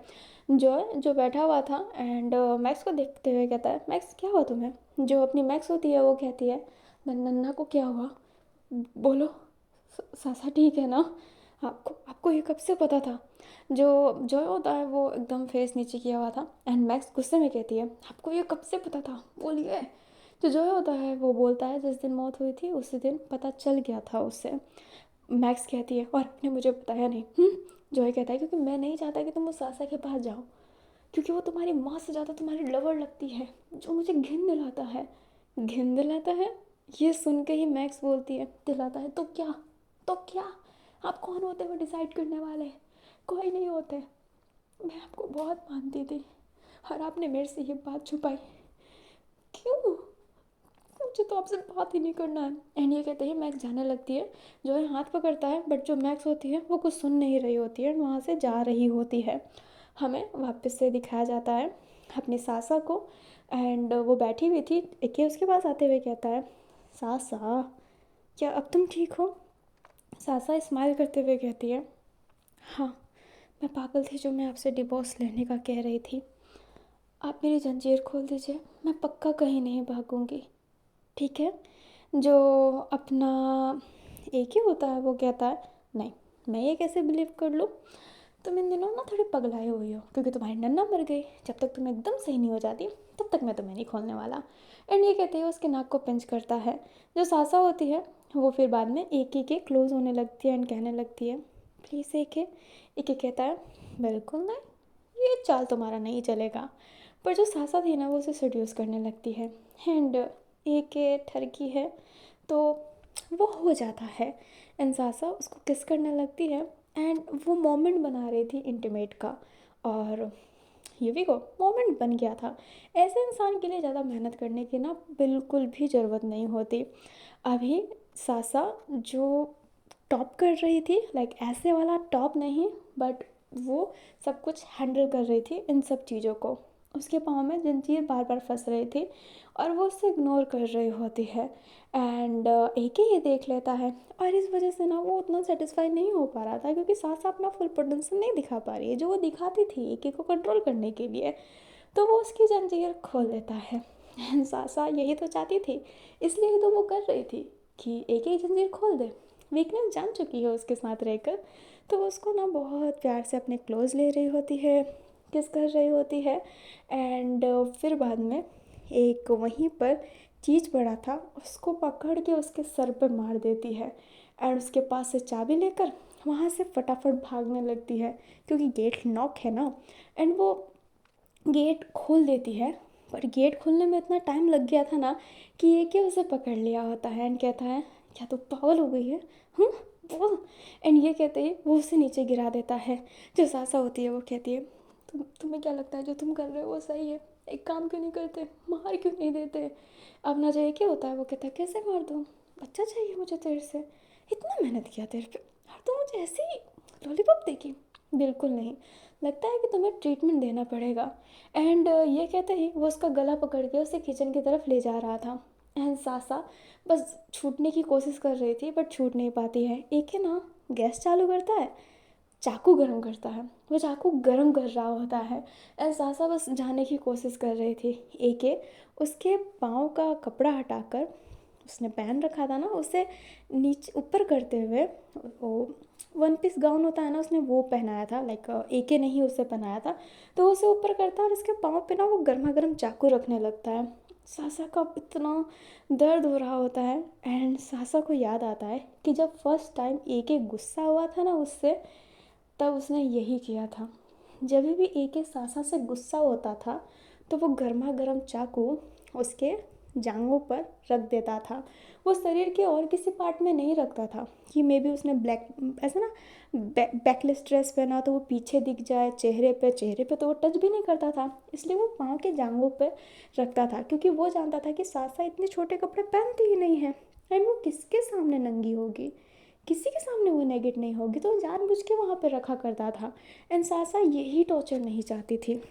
जॉय जो बैठा हुआ था एंड मैक्स को देखते हुए कहता है मैक्स क्या हुआ तुम्हें। जो अपनी मैक्स होती है वो कहती है नन्ना को क्या हुआ, बोलो। सासा ठीक है ना, आपको आपको ये कब से पता था। जो जॉय होता है वो एकदम फेस नीचे किया हुआ था एंड मैक्स गुस्से में कहती है आपको ये कब से पता था, बोलिए। तो जॉय होता है वो बोलता है जिस दिन मौत हुई थी उसी दिन पता चल गया था उससे। मैक्स कहती है और आपने मुझे बताया नहीं। जॉय कहता है क्योंकि मैं नहीं चाहता कि तुम उस सासा के पास जाओ, क्योंकि वो तुम्हारी माँ से ज़्यादा तुम्हारी लवर लगती है, जो मुझे घिन दिलाता है। घिन दिलाता है, ये सुन के ही मैक्स बोलती है दिलाता है तो क्या, तो क्या, आप कौन होते हो डिसाइड करने वाले, कोई नहीं होते। मैं आपको बहुत मानती थी और आपने मेरे से ये बात छुपाई, क्यों, मुझे तो आपसे बात ही नहीं करना है। एंड ये कहते ही मैक्स जाने लगती है। जो है हाथ पकड़ता है बट जो मैक्स होती है वो कुछ सुन नहीं रही होती है, वहाँ से जा रही होती है। हमें वापस से दिखाया जाता है अपनी सासा को एंड वो बैठी हुई थी। एक उसके पास आते हुए कहता है सासा क्या अब तुम ठीक हो। सासा स्माइल करते हुए कहती है हाँ, मैं पागल थी जो मैं आपसे डिवोर्स लेने का कह रही थी। आप मेरी जंजीर खोल दीजिए, मैं पक्का कहीं नहीं भागूंगी, ठीक है। जो अपना एक ही होता है वो कहता है नहीं, मैं ये कैसे बिलीव कर लूँ, तुम इन दिनों ना थोड़ी पगलाई हुई हो क्योंकि तुम्हारी नन्ना मर गई। जब तक तुम एकदम सही नहीं हो जाती तब तक मैं तुम्हें नहीं खोलने वाला। एंड ये कहते हुए उसके नाक को पिंच करता है। जो सासा होती है वो फिर बाद में एक ही के क्लोज होने लगती है एंड कहने लगती है प्लीज़ एक ही कहता है बिल्कुल नहीं, ये चाल तुम्हारा नहीं चलेगा। पर जो सासा थी ना वो उसे सेड्यूस करने लगती है एंड एक ठरकी है तो वो हो जाता है। एंड सासा उसको किस करने लगती है एंड वो मोमेंट बना रही थी इंटीमेट का, और ये भी को मोमेंट बन गया था। ऐसे इंसान के लिए ज़्यादा मेहनत करने की ना बिल्कुल भी ज़रूरत नहीं होती। अभी सासा जो टॉप कर रही थी, लाइक ऐसे वाला टॉप नहीं, बट वो सब कुछ हैंडल कर रही थी इन सब चीज़ों को। उसके पाँव में जंजीर बार बार फंस रही थी और वो उससे इग्नोर कर रही होती है। एंड एक ही ये देख लेता है और इस वजह से ना वो उतना सेटिस्फाई नहीं हो पा रहा था क्योंकि सासा अपना फुल पोटेंशियल नहीं दिखा पा रही है जो वो दिखाती थी एक को कंट्रोल करने के लिए। तो वो उसकी जंजीर खोल देता है। एंड सासा यही तो चाहती थी, इसलिए तो वो कर रही थी कि एक ही जंजीर खोल दे। वीकनेस जान चुकी है उसके साथ रहकर, तो वो उसको ना बहुत प्यार से अपने क्लोज ले रही होती है, किस कर रही होती है। एंड फिर बाद में एक वहीं पर चीज़ पड़ा था उसको पकड़ के उसके सर पे मार देती है एंड उसके पास से चाबी लेकर वहाँ से फटाफट भागने लगती है क्योंकि गेट लॉक है ना। एंड वो गेट खोल देती है, पर गेट खोलने में इतना टाइम लग गया था ना कि ये क्या उसे पकड़ लिया होता है एंड कहता है क्या तू पागल हो गई है, बोल। एंड ये कहते ही वो उसे नीचे गिरा देता है। जो सासा होती है वो कहती है तुम्हें क्या लगता है जो तुम कर रहे हो वो सही है, एक काम क्यों नहीं करते, मार क्यों नहीं देते। अब ना चाहिए क्या होता है वो कहता है कैसे मार दूँ, बच्चा चाहिए मुझे तेरे से, इतना मेहनत किया तेरे पे और तुम मुझे ऐसे ही लॉलीपॉप देगी, बिल्कुल नहीं, लगता है कि तुम्हें ट्रीटमेंट देना पड़ेगा। एंड ये कहते ही वो उसका गला पकड़ के उसे किचन की तरफ ले जा रहा था। एंड सासा बस छूटने की कोशिश कर रही थी बट छूट नहीं पाती है। एक है ना गैस चालू करता है, चाकू गरम करता है। वो चाकू गरम कर रहा होता है एंड सासा बस जाने की कोशिश कर रही थी। एके उसके पाँव का कपड़ा हटाकर, उसने पहन रखा था ना, उसे नीचे ऊपर करते हुए, वो वन पीस गाउन होता है ना, उसने वो पहनाया था, लाइक एके ने ही उसे पहनाया था। तो वो उसे ऊपर करता है और उसके पाँव पे ना वो गर्मा गर्म चाकू रखने लगता है। सासा का इतना दर्द हो रहा होता है एंड सासा को याद आता है कि जब फर्स्ट टाइम एके गुस्सा हुआ था ना उससे, तब उसने यही किया था। जब भी एके सासा से गुस्सा होता था तो वो गर्मा गर्म चाकू उसके जांघों पर रख देता था। वो शरीर के और किसी पार्ट में नहीं रखता था कि मे बी उसने ब्लैक ऐसा ना बैकलेस ड्रेस पहना तो वो पीछे दिख जाए, चेहरे पे तो वो टच भी नहीं करता था। इसलिए वो पाँव के जांघों पे रखता था क्योंकि वो जानता था कि सासा इतने छोटे कपड़े पहनती ही नहीं है एंड वो किसके सामने नंगी होगी, किसी के सामने वो नेगेट नहीं होगी, तो वो जानबूझ के वहाँ पे रखा करता था। एंड सासा यही टॉर्चर नहीं चाहती थी,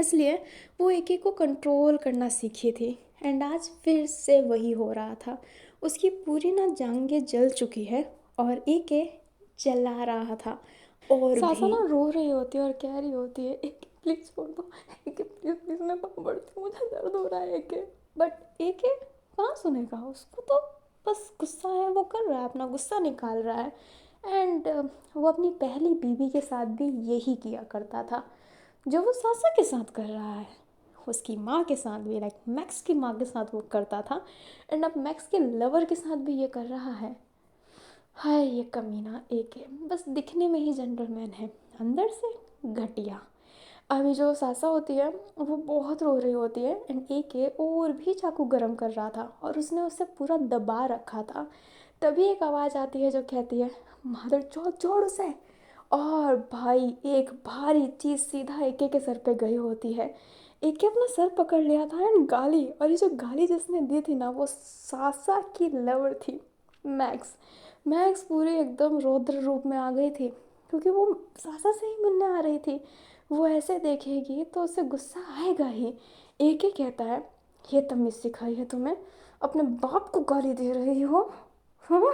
इसलिए वो एके को कंट्रोल करना सीखी थी। एंड आज फिर से वही हो रहा था। उसकी पूरी ना जांघें जल चुकी है और एके जला रहा था। और सासा भी ना रो रही होती है और कह रही होती है, एके प्लीज़ छोड़ दो, एके प्लीज़ प्लीज़, मैं पाँव पड़ती हूँ, मुझे दर्द हो रहा है एके। बट एके कहाँ सुनेगा, उसको तो बस गुस्सा है, वो कर रहा है, अपना गुस्सा निकाल रहा है। एंड वो अपनी पहली बीवी के साथ भी यही किया करता था जो वो सासा के साथ कर रहा है। उसकी माँ के साथ भी, लाइक मैक्स की माँ के साथ वो करता था एंड अब मैक्स के लवर के साथ भी ये कर रहा है। हाय ये कमीना एक है, बस दिखने में ही जेंटलमैन है, अंदर से घटिया। अभी जो सासा होती है वो बहुत रो रही होती है एंड एक है और भी चाकू गरम कर रहा था और उसने उसे पूरा दबा रखा था। तभी एक आवाज़ आती है जो कहती है, मादर चौथ छोड़ उसे। और भाई एक भारी चीज़ सीधा एके के सर पे गई होती है। एके अपना सर पकड़ लिया था एंड गाली, और ये जो गाली जिसने दी थी ना वो सासा की लवर थी, मैक्स। मैक्स पूरी एकदम रौद्र रूप में आ गई थी क्योंकि वो सासा से ही मिलने आ रही थी। वो ऐसे देखेगी तो उसे गुस्सा आएगा ही। एके कहता है, ये तमीज़ सिखाई है तुम्हें, अपने बाप को गाली दे रही हो, हाँ?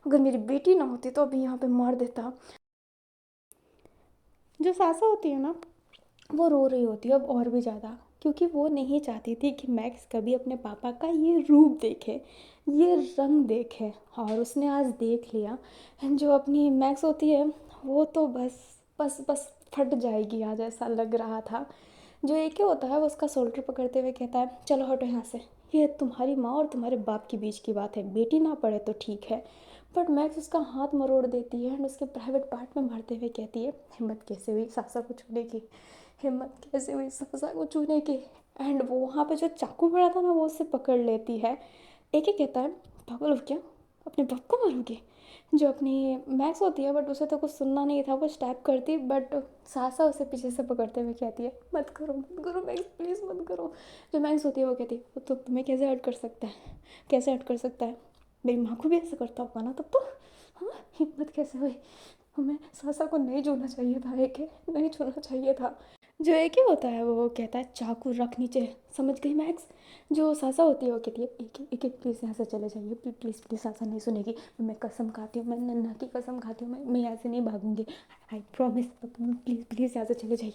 अगर मेरी बेटी ना होती तो अभी यहाँ पे मार देता। जो सासा होती है ना वो रो रही होती है अब और भी ज़्यादा, क्योंकि वो नहीं चाहती थी कि मैक्स कभी अपने पापा का ये रूप देखे, ये रंग देखे। और उसने आज देख लिया। जो अपनी मैक्स होती है वो तो बस बस बस फट जाएगी आज, ऐसा लग रहा था। जो एक होता है वो उसका शोल्डर पकड़ते हुए कहता है, चलो हटो यहाँ से, ये तुम्हारी माँ और तुम्हारे बाप के बीच की बात है, बेटी ना पढ़े तो ठीक है। बट मैक्स उसका हाथ मरोड़ देती है एंड उसके प्राइवेट पार्ट में मारते हुए कहती है, हिम्मत कैसे हुई सासा को छूने की, हिम्मत कैसे हुई सासा को छूने की। एंड वो वहाँ पे जो चाकू पड़ा था ना वो उससे पकड़ लेती है। एक ही कहता है, पागल हो क्या, अपने बाप को मारोगी। जो अपनी मैक्स होती है बट उसे तो कुछ सुनना नहीं था, वो स्टैप करती, बट सासा उसे पीछे से पकड़ते हुए कहती है, मत करो मैक्स प्लीज़ मत करो। जो मैक्स होती है वो कहती है, वो तो तुम्हें कैसे हर्ट कर सकता है, कैसे हर्ट कर सकता है, मेरी माँ को भी ऐसे करता होगा ना तब तो, हाँ हिम्मत कैसे हुई, हमें सासा को नहीं छूना चाहिए था, एक नहीं छूना चाहिए था। जो एक ही होता है वो कहता है, चाकू रख नीचे, समझ गई मैक्स। जो सासा होती है वो कहती है, एक एक प्लीज़ यहाँ से चले जाइए, प्लीज़ प्लीज़ प्लीज़, सासा नहीं सुनेगी, मैं कसम खाती हूँ, मैं नन्हा की कसम खाती हूँ, मैं यहाँ से नहीं भागूंगी, आई प्रॉमिस, प्लीज़ प्लीज़ यहाँ से चले जाइए।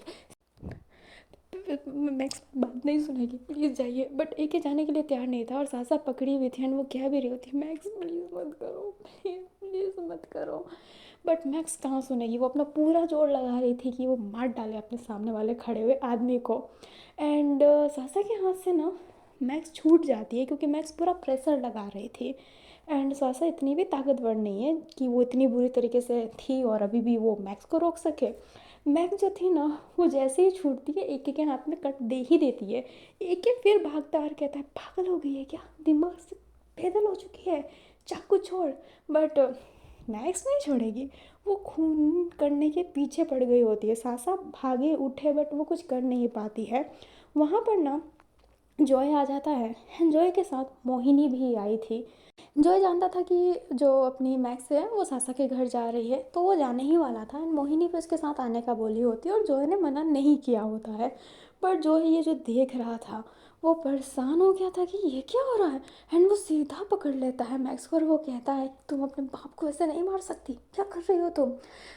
मैक्स बात नहीं सुनेगी, प्लीज़ जाइए। बट एक ही जाने के लिए तैयार नहीं था और सासा पकड़ी हुई थी एंड वो कह भी रही होती, मैक्स प्लीज़ मत करो, प्लीज़ प्लीज़ मत करो। बट मैक्स कहाँ सुनेगी, वो अपना पूरा जोर लगा रही थी कि वो मार डाले अपने सामने वाले खड़े हुए आदमी को। एंड सासा के हाथ से ना मैक्स छूट जाती है क्योंकि मैक्स पूरा प्रेशर लगा रही थी। एंड सासा इतनी भी ताकतवर नहीं है कि वो इतनी बुरी तरीके से थी और अभी भी वो मैक्स को रोक सके। मैक्स जो थी ना वो जैसे ही छूटती है एक के हाथ में कट दे ही देती है। एक फिर भागता और कहता है, पागल हो गई है क्या, दिमाग से पैदल हो चुकी है, चाकू छोड़। बट मैक्स नहीं छोड़ेगी, वो खून करने के पीछे पड़ गई होती है। सासा भागे उठे बट वो कुछ कर नहीं पाती है। वहाँ पर ना जॉय आ जाता है। जॉय के साथ मोहिनी भी आई थी। जॉय जानता था कि जो अपनी मैक्स है वो सासा के घर जा रही है, तो वो जाने ही वाला था एंड मोहिनी भी उसके साथ आने का बोली होती है और जॉय ने मना नहीं किया होता है। पर जो है ये जो देख रहा था वो परेशान हो गया था कि ये क्या हो रहा है। एंड वो सीधा पकड़ लेता है मैक्स को और वो कहता है तुम अपने बाप को ऐसे नहीं मार सकती, क्या कर रही हो तुम।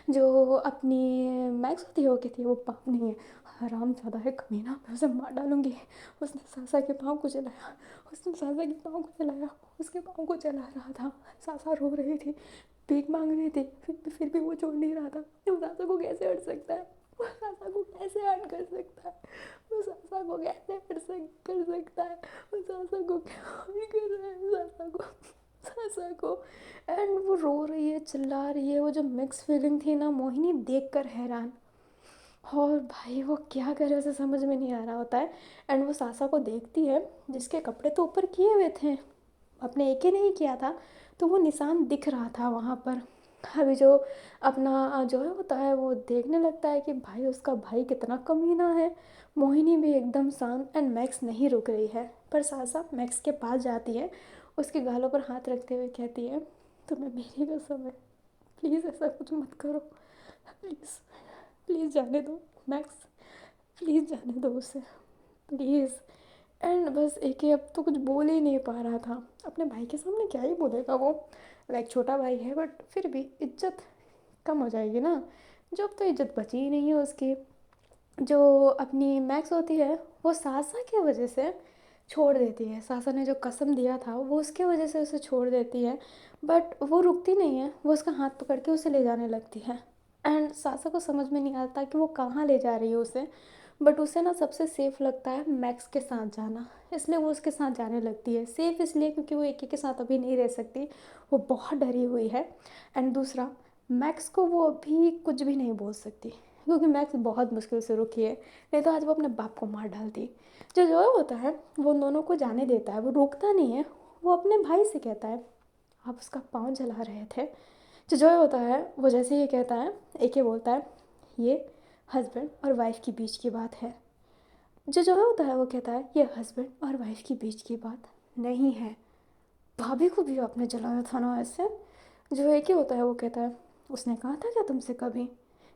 जो अपनी मैक्स होती है वो कहती है वो बाप नहीं है, हराम ज़्यादा है कमीना, मैं उसे मार डालूंगी। उसने सासा के पाँव को चलाया, उसने सासा के पाँव को चलाया, उसके पाँव को चला रहा था। सासा रो रही थी, भीख मांग रही थी, फिर भी वो छोड़ नहीं रहा था। वो सासा को कैसे हट सकता है, वो सासा को कैसे हट कर सकता है, वो सासा को कैसे कर सकता है, वो सासा को क्या ही कर रहा है सासा को। एंड वो रो रही है, चिल्ला रही है। वो जो मिक्स फीलिंग थी ना मोहिनी देख कर हैरान, और भाई वो क्या करे उसे समझ में नहीं आ रहा होता है। एंड वो सासा को देखती है जिसके कपड़े तो ऊपर किए हुए थे, अपने एके नहीं किया था, तो वो निशान दिख रहा था वहाँ पर। अभी जो अपना जो है होता है वो देखने लगता है कि भाई उसका भाई कितना कमीना है। मोहिनी भी एकदम शांत, एंड मैक्स नहीं रुक रही है, पर सासा मैक्स के पास जाती है, उसके गालों पर हाथ रखते हुए कहती है तुम्हें मेरी कसम है, प्लीज़ ऐसा कुछ मत करो, प्लीज़, प्लीज़ जाने दो मैक्स, प्लीज़ जाने दो उसे, प्लीज़। एंड बस एक ही, अब तो कुछ बोल ही नहीं पा रहा था अपने भाई के सामने, क्या ही बोलेगा वो, लाइक छोटा भाई है बट फिर भी इज्जत कम हो जाएगी ना, जो अब तो इज्जत बची ही नहीं है उसकी। जो अपनी मैक्स होती है वो सासा की वजह से छोड़ देती है, सासा ने जो कसम दिया था वो उसके वजह से उसे छोड़ देती है। बट वो रुकती नहीं है, वो उसका हाथ पकड़ के उसे ले जाने लगती है। एंड सासा को समझ में नहीं आता कि वो कहाँ ले जा रही है उसे, बट उसे ना सबसे सेफ़ लगता है मैक्स के साथ जाना, इसलिए वो उसके साथ जाने लगती है। सेफ़ इसलिए क्योंकि वो एक के साथ अभी नहीं रह सकती, वो बहुत डरी हुई है। एंड दूसरा, मैक्स को वो अभी कुछ भी नहीं बोल सकती क्योंकि मैक्स बहुत मुश्किल से रुकी है, नहीं तो आज वो अपने बाप को मार डालती। जो जो होता है वो उन दोनों को जाने देता है, वो रोकता नहीं है, वो अपने भाई से कहता है आप उसका पाँव जला रहे थे। जो जो होता है वो जैसे ये कहता है, एक ये बोलता है ये हस्बैंड और वाइफ के बीच की बात है। जो होता है वो कहता है ये हस्बैंड और वाइफ के बीच की बात नहीं है, भाभी को भी आपने जलाया था ना ऐसे। जो एक ही होता है वो कहता है उसने कहा था क्या तुमसे कभी।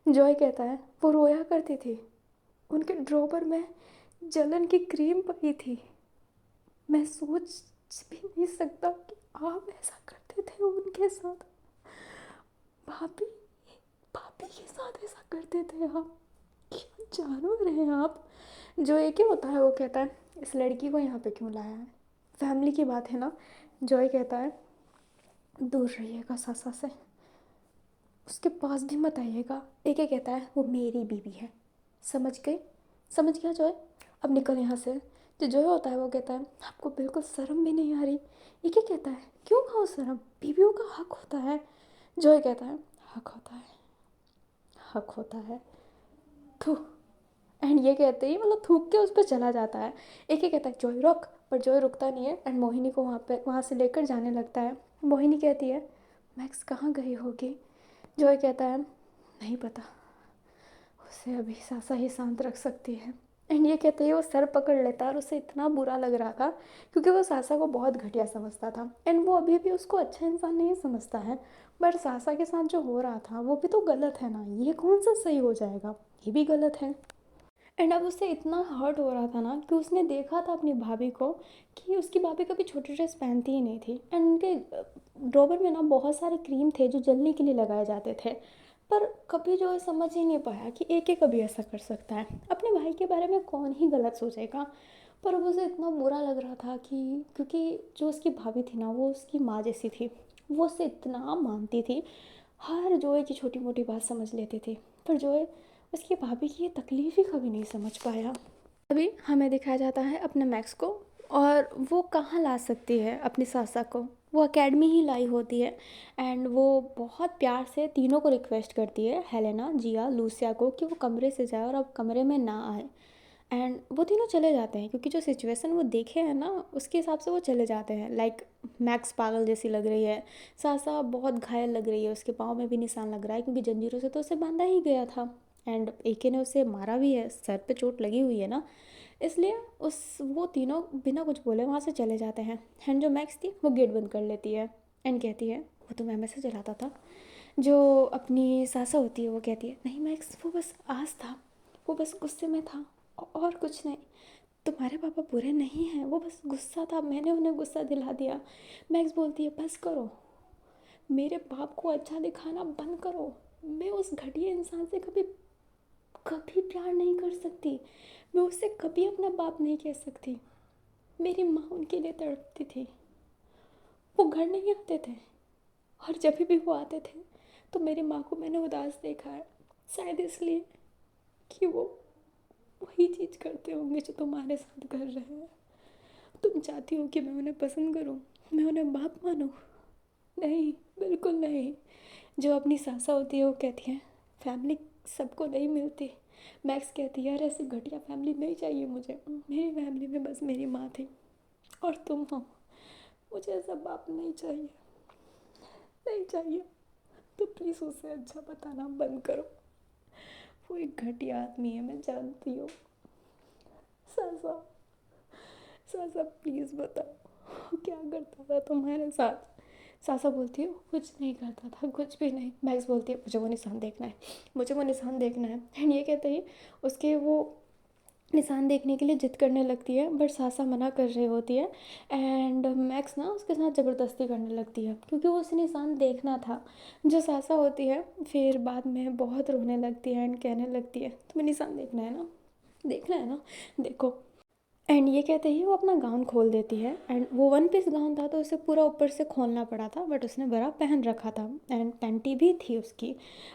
जॉय कहता है वो रोया करती थी, उनके ड्रॉपर में जलन की क्रीम पड़ी थी, मैं सोच भी नहीं सकता कि आप ऐसा करते थे उनके साथ, भाभी, भाभी के साथ ऐसा करते थे आप, क्या जानवर हैं आप। जो एक ही होता है वो कहता है इस लड़की को यहाँ पे क्यों लाया है, फैमिली की बात है ना। जॉय कहता है दूर रहिएगा सासा से, उसके पास भी मत आइएगा। एक ही कहता है वो मेरी बीवी है, समझ गई, समझ गया जॉय, अब निकल यहाँ से। जो जॉय होता है वो कहता है आपको बिल्कुल शर्म भी नहीं आ रही। एक ही कहता है क्यों खाओ शर्म, बीवियों का हक होता है। जॉय कहता है हक होता है, हक होता है, थू। एंड ये कहते ही मतलब थूक के उस पर चला जाता है। एक ही कहता है जॉय रुक, पर जॉय रुकता नहीं है एंड मोहिनी को वहाँ से लेकर जाने लगता है। मोहिनी कहती है मैक्स कहाँ गई होगी। जॉय कहता है नहीं पता, उसे अभी सासा ही शांत रख सकती है। एंड ये कहते ही वो सर पकड़ लेता है, और उसे इतना बुरा लग रहा था क्योंकि वो सासा को बहुत घटिया समझता था एंड वो अभी भी उसको अच्छा इंसान नहीं समझता है। बट सासा के साथ जो हो रहा था वो भी तो गलत है ना, ये कौन सा सही हो जाएगा, ये भी गलत है। एंड अब उसे इतना हर्ट हो रहा था ना कि उसने देखा था अपनी भाभी को कि उसकी भाभी कभी छोटी ड्रेस पहनती ही नहीं थी एंड उनके ड्रॉवर में ना बहुत सारे क्रीम थे जो जलने के लिए लगाए जाते थे। पर कभी जो है समझ ही नहीं पाया कि एक एक कभी ऐसा कर सकता है, अपने भाई के बारे में कौन ही गलत सोचेगा। पर अब उसे इतना बुरा लग रहा था कि क्योंकि जो उसकी भाभी थी ना वो उसकी माँ जैसी थी, वो उसे इतना मानती थी, हर जोए की छोटी मोटी बात समझ लेती थी। पर जोए उसकी भाभी की ये तकलीफ़ ही कभी नहीं समझ पाया। अभी हमें दिखाया जाता है अपने मैक्स को, और वो कहाँ ला सकती है अपनी सासा को, वो एकेडमी ही लाई होती है। एंड वो बहुत प्यार से तीनों को रिक्वेस्ट करती है, हेलेना, जिया, लूसिया को, कि वो कमरे से जाए और अब कमरे में ना आए। एंड वो तीनों चले जाते हैं क्योंकि जो सिचुएशन वो देखे हैं ना उसके हिसाब से वो चले जाते हैं। लाइक मैक्स पागल जैसी लग रही है, सासा बहुत घायल लग रही है, उसके पाँव में भी निशान लग रहा है क्योंकि जंजीरों से तो उसे बांधा ही गया था। एंड एके ने उसे मारा भी है, सर पे चोट लगी हुई है ना, इसलिए उस वो तीनों बिना कुछ बोले वहाँ से चले जाते हैं। एंड जो मैक्स थी वो गेट बंद कर लेती है एंड कहती है वो तो मैं मैसेज चलाता था। जो अपनी सासा होती है वो कहती है नहीं मैक्स वो बस आज था, वो बस गुस्से में था, और कुछ नहीं। तुम्हारे पापा बुरे नहीं हैं, वो बस गुस्सा था, मैंने उन्हें गुस्सा दिला दिया। मैक्स बोलती है बस करो, मेरे बाप को अच्छा दिखाना बंद करो। मैं उस घटिया इंसान से कभी कभी प्यार नहीं कर सकती। मैं उससे कभी अपना बाप नहीं कह सकती। मेरी माँ उनके लिए तड़पती थी। वो घर नहीं आते थे, और जब भी वो आते थे तो मेरी माँ को मैंने उदास देखा है। शायद इसलिए कि वो वही चीज़ करते होंगे जो तुम्हारे साथ कर रहे हैं। तुम चाहती हो कि मैं उन्हें पसंद करूं, मैं उन्हें बाप मानूं? नहीं, बिल्कुल नहीं। जो अपनी सासा होती है वो कहती है फैमिली सबको नहीं मिलती। मैक्स कहती है यार ऐसी घटिया फैमिली नहीं चाहिए मुझे, मेरी फैमिली में बस मेरी माँ थी और तुम हो। मुझे ऐसा बाप नहीं चाहिए, नहीं चाहिए। तो प्लीज़ उसे अच्छा बताना बंद करो। वो एक घटिया आदमी है, मैं जानती हूँ। सासा, सासा प्लीज़ बताओ क्या करता था तुम्हारे साथ? सासा बोलती है कुछ नहीं करता था, कुछ भी नहीं। मैक्स बोलती है मुझे वो निशान देखना है, मुझे वो निशान देखना है। एंड ये कहते ही उसके वो निशान देखने के लिए जिद करने लगती है, बट सासा मना कर रही होती है। एंड मैक्स ना उसके साथ ज़बरदस्ती करने लगती है क्योंकि वो उसे निशान देखना था। जो सासा होती है फिर बाद में बहुत रोने लगती है एंड कहने लगती है तुम्हें निशान देखना है ना, देखना है ना, देखो। एंड ये कहते ही वो अपना गाउन खोल देती है। एंड वो वन पीस गाउन था तो उसे पूरा ऊपर से खोलना पड़ा था, बट उसने बड़ा पहन रखा था एंड पैंटी भी थी उसकी।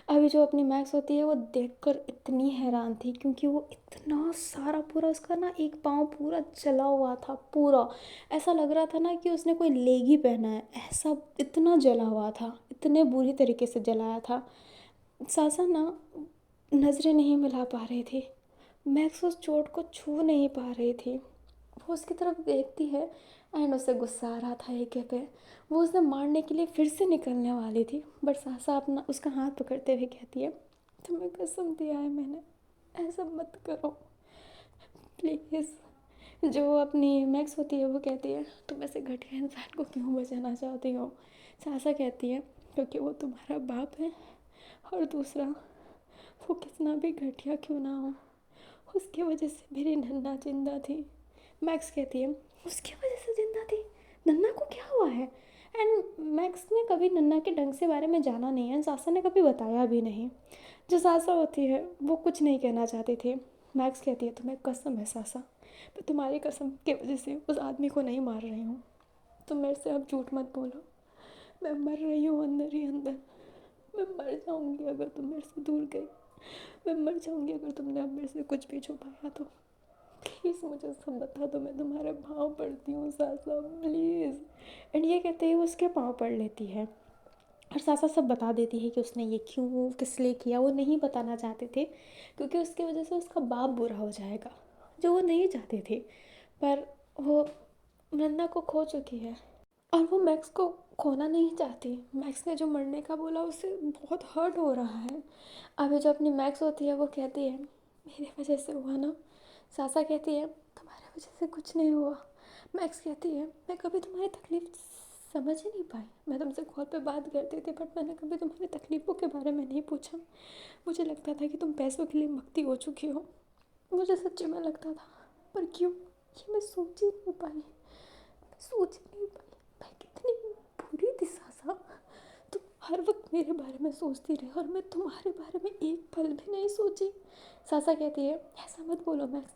अभी जो अपनी मैक्स होती है वो देखकर इतनी हैरान थी क्योंकि वो इतना सारा पूरा उसका ना एक पाँव पूरा जला हुआ था पूरा। ऐसा लग रहा था ना कि उसने कोई लेगी पहना है, ऐसा इतना जला हुआ था, इतने बुरी तरीके से जलाया था। सासा ना नज़रें नहीं मिला पा रही थी, मैक्स उस चोट को छू नहीं पा रही थी। वो उसकी तरफ देखती है एंड उसे गुस्सा आ रहा था एक पे। वो उसे मारने के लिए फिर से निकलने वाली थी, बट सासा अपना उसका हाथ पकड़ते हुए कहती है तुम्हें कसम दिया है मैंने, ऐसा मत करो प्लीज़। जो अपनी मैक्स होती है वो कहती है तुम ऐसे घटिया इंसान को क्यों बचाना चाहती हो? सासा कहती है क्योंकि वो तुम्हारा बाप है, और दूसरा वो कितना भी घटिया क्यों ना हो उसकी वजह से मेरी नन्ना जिंदा थी। मैक्स कहती है उसकी वजह से जिंदा थी? नन्ना को क्या हुआ है? एंड मैक्स ने कभी नन्ना के ढंग से बारे में जाना नहीं है, सासा ने कभी बताया भी नहीं। जो सासा होती है वो कुछ नहीं कहना चाहती थी। मैक्स कहती है तुम्हें कसम है सासा, मैं तुम्हारी कसम की वजह से उस आदमी को नहीं मार रही हूँ। तुम मेरे से अब झूठ मत बोलो, मैं मर रही हूँ अंदर ही अंदर। मैं मर जाऊँगी अगर तुम मेरे से दूर गई, मैं मर जाऊँगी अगर तुमने अब मेरे से कुछ भी छुपाया तो। प्लीज़ मुझे सब बता दो, मैं तुम्हारे पाँव पड़ती हूँ सासा प्लीज़। एंड ये कहते ही वो उसके पाँव पड़ लेती है और सासा सब बता देती है कि उसने ये क्यों किस लिए किया। वो नहीं बताना चाहते थे क्योंकि उसकी वजह से उसका बाप बुरा हो जाएगा, जो वो नहीं चाहते थे। पर वो नन्ना को खो चुकी है और वो मैक्स को खोना नहीं चाहती। मैक्स ने जो मरने का बोला उससे बहुत हर्ट हो रहा है। अभी जो अपनी मैक्स होती है वो कहती है मेरी वजह से हुआ ना। सासा कहती है तुम्हारी वजह से कुछ नहीं हुआ। मैक्स कहती है मैं कभी तुम्हारी तकलीफ़ समझ ही नहीं पाई। मैं तुमसे कॉल पे बात करती थी बट मैंने कभी तुम्हारी तकलीफ़ों के बारे में नहीं पूछा। मुझे लगता था कि तुम पैसों के लिए मक्ती हो चुकी हो, मुझे सच्ची में लगता था। पर क्यों, ये मैं सोच ही नहीं पाई, मैं सोच ही नहीं पाई मैं कितनी बुरी थी सासा। तुम हर वक्त मेरे बारे में सोचती रही और मैं तुम्हारे बारे में एक पल भी नहीं सोची। सासा कहती है ऐसा मत बोलो मैक्स,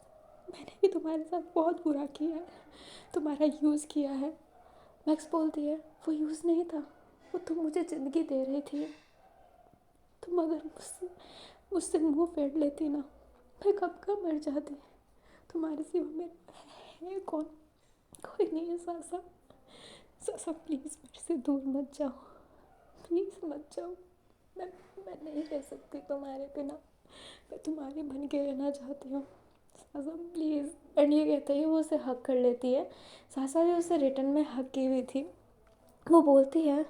मैंने भी तुम्हारे साथ बहुत बुरा किया है, तुम्हारा यूज़ किया है। मैक्स बोलती है वो यूज़ नहीं था, वो तुम मुझे ज़िंदगी दे रही थी। तुम अगर मुझसे मुझसे मुँह फेर लेती ना, मैं कब का मर जाती। तुम्हारे सिवा मेरा है कौन? कोई नहीं है सासा। सासा प्लीज़ मेरे से दूर मत जाओ, प्लीज़ मत जाओ। मैं मैं नहीं रह सकती तुम्हारे बिना, मैं तुम्हारी बन के रहना चाहती हूँ सासा प्लीज़। एंड ये कहते ही वो उसे हक कर लेती है। सासा ने उसे रिटर्न में हक की हुई थी। वो बोलती है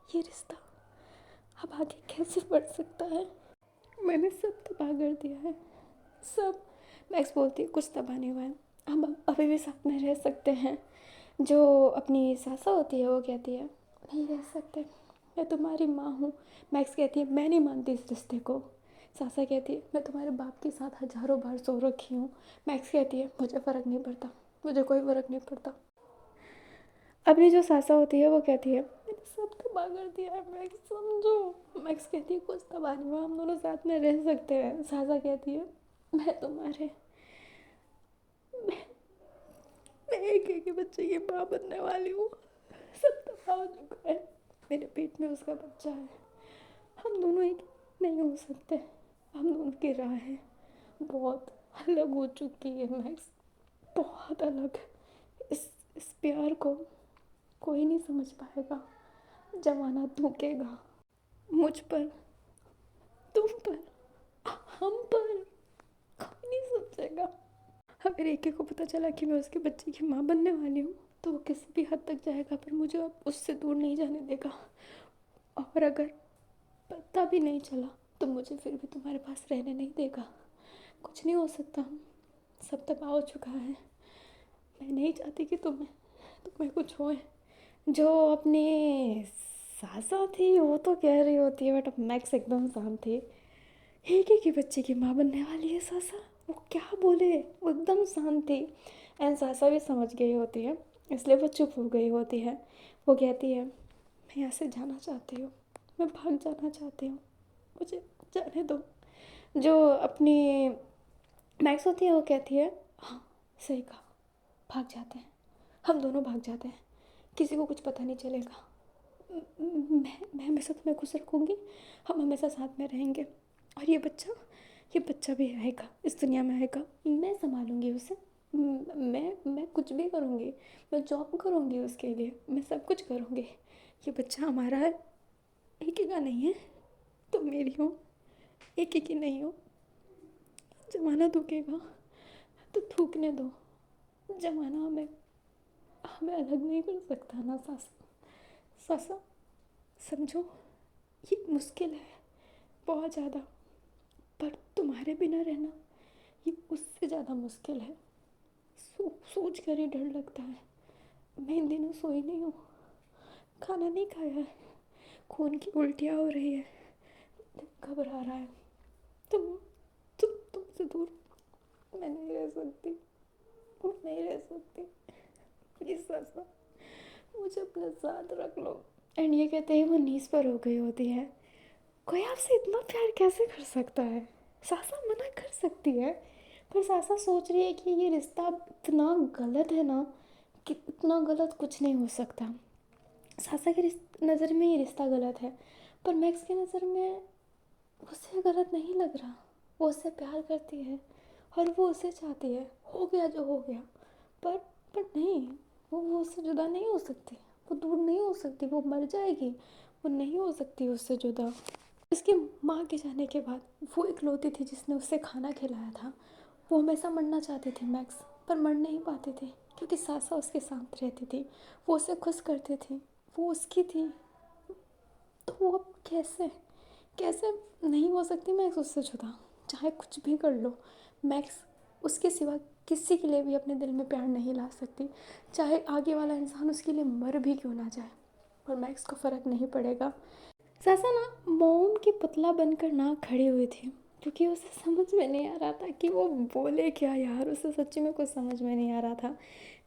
ये रिश्ता अब आगे कैसे बढ़ सकता है, मैंने सब तबाह कर दिया है सब। मैक्स बोलती है कुछ तबाह नहीं हुआ है, हम अभी भी साथ में रह सकते हैं। जो अपनी सासा होती है वो कहती है नहीं रह सकते, मैं तुम्हारी माँ हूँ। मैक्स कहती है मैं नहीं मानती इस रिश्ते को। सासा कहती है मैं तुम्हारे बाप के साथ हज़ारों बार सो रखी हूँ। मैक्स कहती है मुझे फ़र्क नहीं पड़ता, मुझे कोई फ़र्क नहीं पड़ता। अपनी जो सासा होती है वो कहती है मैंने सब तबाह कर दिया है मैक्स, समझो। मैक्स कहती है कुछ तबाह नहीं हुआ, हम दोनों साथ में रह सकते हैं। सासा कहती है मैं तुम्हारे मैं, मैं एक एक बच्चे की माँ बनने वाली हूँ। सब तबाह हो चुका है, मेरे पेट में उसका बच्चा है, हम दोनों एक नहीं हो सकते। हम दोनों की राहें बहुत अलग हो चुकी है मैक्स, बहुत अलग। इस प्यार को कोई नहीं समझ पाएगा। जमाना थूकेगा मुझ पर, तुम पर, हम पर, कोई नहीं समझेगा। अगर एक एक को पता चला कि मैं उसके बच्चे की माँ बनने वाली हूँ तो वो किसी भी हद तक जाएगा, पर मुझे अब उससे दूर नहीं जाने देगा। और अगर पता भी नहीं चला तो मुझे फिर भी तुम्हारे पास रहने नहीं देगा। कुछ नहीं हो सकता, सब तबाह हो चुका है। मैं नहीं चाहती कि तुम्हें कुछ होए। जो अपने सासा थी वो तो कह रही होती है, बट मैक्स एकदम शांत थी। एक ही बच्चे की माँ बनने वाली है सासा, वो क्या बोले, वो एकदम शांत थी। एंड सासा भी समझ गई होती है, इसलिए वो चुप हो गई होती है। वो कहती है मैं यहाँ से जाना चाहती हूँ, मैं भाग जाना चाहती हूँ, मुझे जाने दो। जो अपनी मैक्स होती है वो कहती है हाँ सही कहा, भाग जाते हैं, हम दोनों भाग जाते हैं, किसी को कुछ पता नहीं चलेगा। मैं हमेशा तुम्हें खुश रखूँगी, हम हमेशा साथ में रहेंगे। और ये बच्चा भी आएगा, इस दुनिया में आएगा, मैं संभालूंगी उसे। मैं कुछ भी करूँगी, मैं जॉब करूँगी उसके लिए, मैं सब कुछ करूँगी। ये बच्चा हमारा है, एक ही का नहीं है। तुम मेरी हो, एक ही की नहीं हो। जमाना थूकेगा तो थूकने दो, जमाना हमें हमें अलग नहीं कर सकता ना सासा। सासा समझो, ये मुश्किल है बहुत ज़्यादा, पर तुम्हारे बिना रहना ये उससे ज़्यादा मुश्किल है। सोच कर ही डर लगता है। मैं इन दिनों सोई नहीं हूँ, खाना नहीं खाया है, खून की उल्टियाँ हो रही है, घबरा रहा है। तुमसे दूर मैं नहीं रह सकती, मैं नहीं रह सकती। प्लीज़ सासा मुझे अपने साथ रख लो। एंड ये कहते ही वो नीज पर हो गई होती है। कोई आपसे इतना प्यार कैसे कर सकता है? सासा मना कर सकती है, पर सासा सोच रही है कि ये रिश्ता इतना गलत है ना, कि इतना गलत कुछ नहीं हो सकता। सासा की नज़र में ये रिश्ता गलत है, पर मैक्स की नज़र में उसे गलत नहीं लग रहा। वो उससे प्यार करती है और वो उसे चाहती है। हो गया जो हो गया, पर पर नहीं, वो उससे जुदा नहीं हो सकती, वो दूर नहीं हो सकती, वो मर जाएगी, वो नहीं हो सकती उससे जुदा। उसकी माँ के जाने के बाद वो इकलौती थी जिसने उसे खाना खिलाया था। वो हमेशा मरना चाहती थी मैक्स, पर मर नहीं पाती थी क्योंकि सासा उसके साथ रहती थी, वो उसे खुश करती थी, वो उसकी थी। तो वो अब कैसे कैसे नहीं हो सकती मैक्स उससे जुदा, चाहे कुछ भी कर लो। मैक्स उसके सिवा किसी के लिए भी अपने दिल में प्यार नहीं ला सकती, चाहे आगे वाला इंसान उसके लिए मर भी क्यों ना जाए, पर मैक्स को फ़र्क नहीं पड़ेगा। सासा ना मोम की पुतला बनकर ना खड़ी हुई थी, क्योंकि उसे समझ में नहीं आ रहा था कि वो बोले क्या यार, उसे सच्ची में कुछ समझ में नहीं आ रहा था।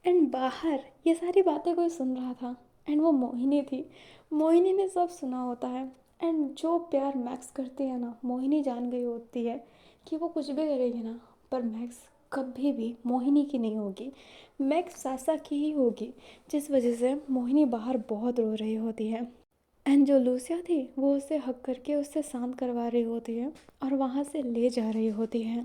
एंड बाहर ये सारी बातें कोई सुन रहा था, एंड वो मोहिनी थी। मोहिनी ने सब सुना होता है। एंड जो प्यार मैक्स करती है ना, मोहिनी जान गई होती है कि वो कुछ भी करेगी ना, पर मैक्स कभी भी मोहिनी की नहीं होगी, मैक्स सासा की ही होगी। जिस वजह से मोहिनी बाहर बहुत रो रही होती है। एंड जो लूसिया थी वो उसे हक करके उससे शांत करवा रही होती है और वहाँ से ले जा रही होती है।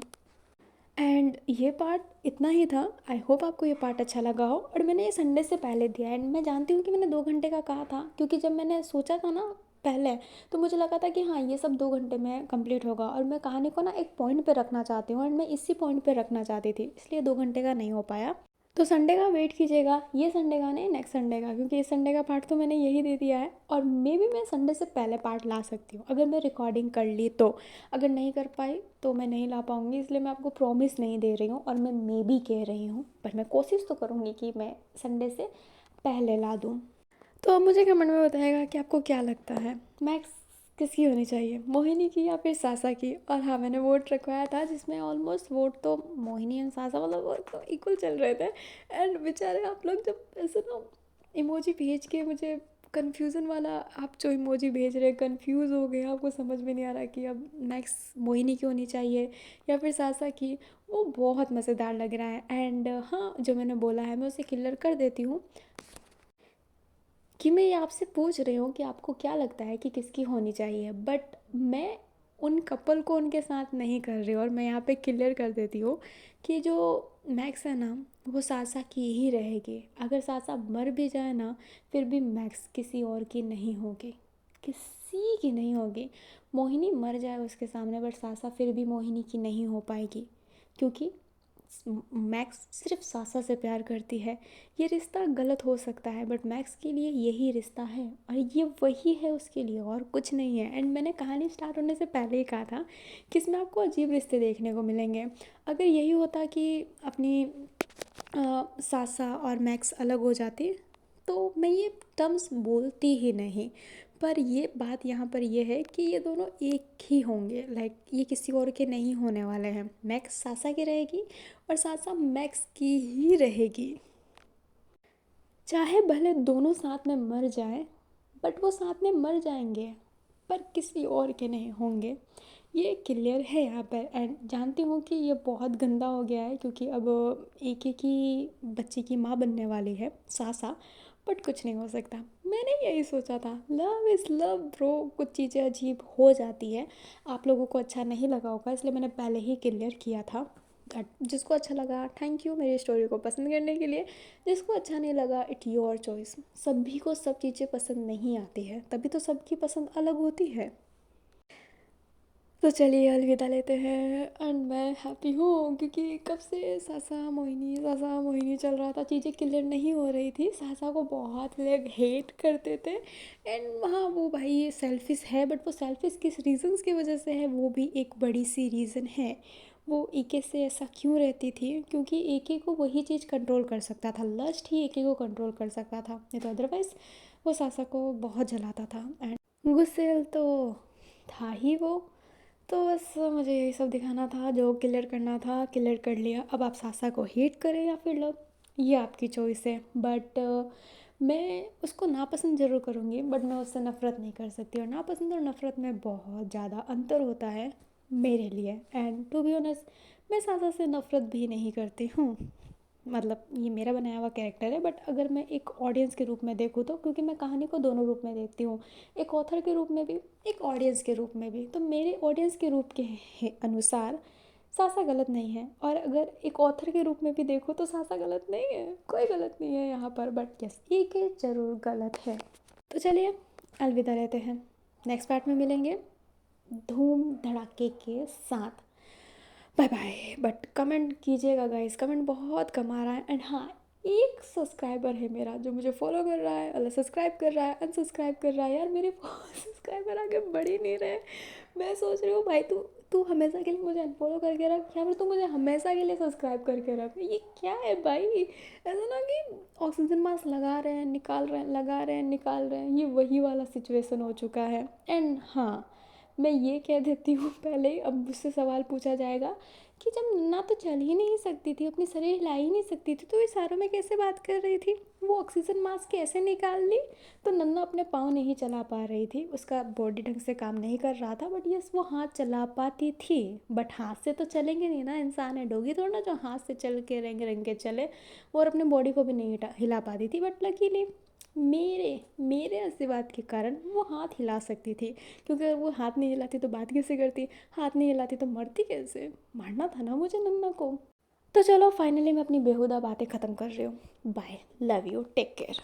एंड ये पार्ट इतना ही था। आई होप आपको ये पार्ट अच्छा लगा हो। और मैंने ये संडे से पहले दिया, एंड मैं जानती हूँ कि मैंने 2 घंटे का कहा था, क्योंकि जब मैंने सोचा था ना पहले, तो मुझे लगा था कि हाँ ये सब 2 घंटे में कंप्लीट होगा, और मैं कहानी को ना एक पॉइंट पे रखना चाहती हूँ, एंड मैं इसी पॉइंट पे रखना चाहती थी, इसलिए 2 घंटे का नहीं हो पाया। तो संडे का वेट कीजिएगा, ये संडे का नहीं, नेक्स्ट संडे का, क्योंकि इस संडे का पार्ट तो मैंने यही दे दिया है। और मे बी मैं संडे से पहले पार्ट ला सकती हूँ अगर मैं रिकॉर्डिंग कर ली तो। अगर नहीं कर पाई तो मैं नहीं ला पाऊँगी, इसलिए मैं आपको प्रॉमिस नहीं दे रही हूँ, और मैं मे बी कह रही हूँ, पर मैं कोशिश तो करूँगी कि मैं संडे से पहले ला दूँ। तो अब मुझे कमेंट में बताएगा कि आपको क्या लगता है, मैक्स किसकी होनी चाहिए, मोहिनी की या फिर सासा की? और हाँ, मैंने वोट रखवाया था जिसमें ऑलमोस्ट वोट तो मोहिनी एंड सासा मतलब वो तो इक्वल चल रहे थे। एंड बेचारे आप लोग जब ऐसे ना इमोजी भेज के मुझे कन्फ्यूज़न वाला, आप जो इमोजी भेज रहे कंफ्यूज हो गए, आपको समझ में नहीं आ रहा कि अब मैक्स मोहिनी की होनी चाहिए या फिर सासा की, वो बहुत मज़ेदार लग रहा है। एंड हाँ, जो मैंने बोला है मैं उसे क्लियर कर देती हूँ कि मैं ये आपसे पूछ रही हूँ कि आपको क्या लगता है कि किसकी होनी चाहिए, बट मैं उन कपल को उनके साथ नहीं कर रही हूँ। और मैं यहाँ पे क्लियर कर देती हूँ कि जो मैक्स है ना, वो सासा की ही रहेगी। अगर सासा मर भी जाए ना, फिर भी मैक्स किसी और की नहीं होगी, किसी की नहीं होगी। मोहिनी मर जाए उसके सामने, बट सासा फिर भी मोहिनी की नहीं हो पाएगी, क्योंकि मैक्स सिर्फ सासा से प्यार करती है। ये रिश्ता गलत हो सकता है, बट मैक्स के लिए यही रिश्ता है और ये वही है उसके लिए, और कुछ नहीं है। एंड मैंने कहानी स्टार्ट होने से पहले ही कहा था कि इसमें आपको अजीब रिश्ते देखने को मिलेंगे। अगर यही होता कि अपनी सासा और मैक्स अलग हो जाती, तो मैं ये टर्म्स बोलती ही नहीं। पर ये बात यहाँ पर ये है कि ये दोनों एक ही होंगे, लाइक ये किसी और के नहीं होने वाले हैं। मैक्स सासा की रहेगी और सासा मैक्स की ही रहेगी। चाहे भले दोनों साथ में मर जाए, बट वो साथ में मर जाएंगे, पर किसी और के नहीं होंगे। ये क्लियर है यहाँ पर। एंड जानती हूँ कि ये बहुत गंदा हो गया है, क्योंकि अब एक एक ही बच्चे की माँ बनने वाली है सासा। बट कुछ नहीं हो सकता, मैंने यही सोचा था। लव इज़ लव ब्रो, कुछ चीज़ें अजीब हो जाती है। आप लोगों को अच्छा नहीं लगा होगा, इसलिए मैंने पहले ही क्लियर किया था। जिसको अच्छा लगा, थैंक यू मेरी स्टोरी को पसंद करने के लिए। जिसको अच्छा नहीं लगा, इट योर चॉइस। सभी को सब चीज़ें पसंद नहीं आती है, तभी तो सबकी पसंद अलग होती है। तो चलिए अलविदा लेते हैं। एंड मैं हैप्पी हूँ, क्योंकि कब से सासा मोहिनी चल रहा था, चीज़ें क्लियर नहीं हो रही थी। सासा को बहुत लोग हेट करते थे। एंड हाँ, वो भाई सेल्फिश है, बट वो सेल्फिश किस रीज़न्स की वजह से है, वो भी एक बड़ी सी रीज़न है। वो एके से ऐसा क्यों रहती थी, क्योंकि एके को वही चीज़ कंट्रोल कर सकता था, लस्ट ही एके को कंट्रोल कर सकता था, नहीं तो अदरवाइज़ वो सासा को बहुत जलाता था। एंड गुस्सेल तो था ही वो। तो बस मुझे यही सब दिखाना था, जो क्लियर करना था क्लियर कर लिया। अब आप सासा को हेट करें या फिर लव, ये आपकी चॉइस है। बट मैं उसको नापसंद ज़रूर करूँगी, बट मैं उससे नफ़रत नहीं कर सकती। और नापसंद और नफ़रत में बहुत ज़्यादा अंतर होता है मेरे लिए। एंड टू बी ऑनेस्ट, मैं सासा से नफ़रत भी नहीं करती हूँ। मतलब ये मेरा बनाया हुआ कैरेक्टर है, बट अगर मैं एक ऑडियंस के रूप में देखूँ तो, क्योंकि मैं कहानी को दोनों रूप में देखती हूँ, एक ऑथर के रूप में भी, एक ऑडियंस के रूप में भी। तो मेरे ऑडियंस के रूप के अनुसार सासा गलत नहीं है, और अगर एक ऑथर के रूप में भी देखो तो सासा गलत नहीं है, कोई गलत नहीं है यहाँ पर। बट यस, एक ज़रूर गलत है। तो चलिए अलविदा लेते हैं, नेक्स्ट पार्ट में मिलेंगे धूम धड़ाके के साथ। Bye bye. बट कमेंट कीजिएगा गाइस, कमेंट बहुत कम आ रहा है। एंड हाँ, एक सब्सक्राइबर है मेरा जो मुझे फॉलो कर रहा है, मतलब सब्सक्राइब कर रहा है, अनसब्सक्राइब कर रहा है। यार मेरे सब्सक्राइबर आगे बढ़ ही नहीं रहे। मैं सोच रही हूँ भाई, तू तू हमेशा के लिए मुझे अनफॉलो करके रख, या फिर तू मुझे हमेशा के लिए सब्सक्राइब करके रख। ये क्या है भाई? ऐसा ना कि ऑक्सीजन मास्क लगा रहे हैं निकाल रहे हैं, लगा रहे हैं निकाल रहे हैं, ये वही वाला सिचुएशन हो चुका है। एंड हाँ, मैं ये कह देती हूँ पहले ही, अब मुझसे सवाल पूछा जाएगा कि जब नन्ना तो चल ही नहीं सकती थी, अपनी शरीर हिला ही नहीं सकती थी, तो इशारों में कैसे बात कर रही थी? वो ऑक्सीजन मास्क कैसे निकाल ली? तो नन्ना अपने पाँव नहीं चला पा रही थी, उसका बॉडी ढंग से काम नहीं कर रहा था, बट यस वो हाथ चला पाती थी। बट हाथ से तो चलेंगे नहीं ना, इंसान है, डोगी थोड़ा ना जो हाथ से चल के रेंग रेंग के चले। और अपने बॉडी को भी नहीं हिला पाती थी, बट लकीली मेरे मेरे आशीर्वाद के कारण वो हाथ हिला सकती थी। क्योंकि अगर वो हाथ नहीं हिलाती तो बात कैसे करती, हाथ नहीं हिलाती तो मरती कैसे? मारना था ना मुझे नन्ना को। तो चलो फाइनली मैं अपनी बेहुदा बातें ख़त्म कर रही हूँ। Bye, love you, take care.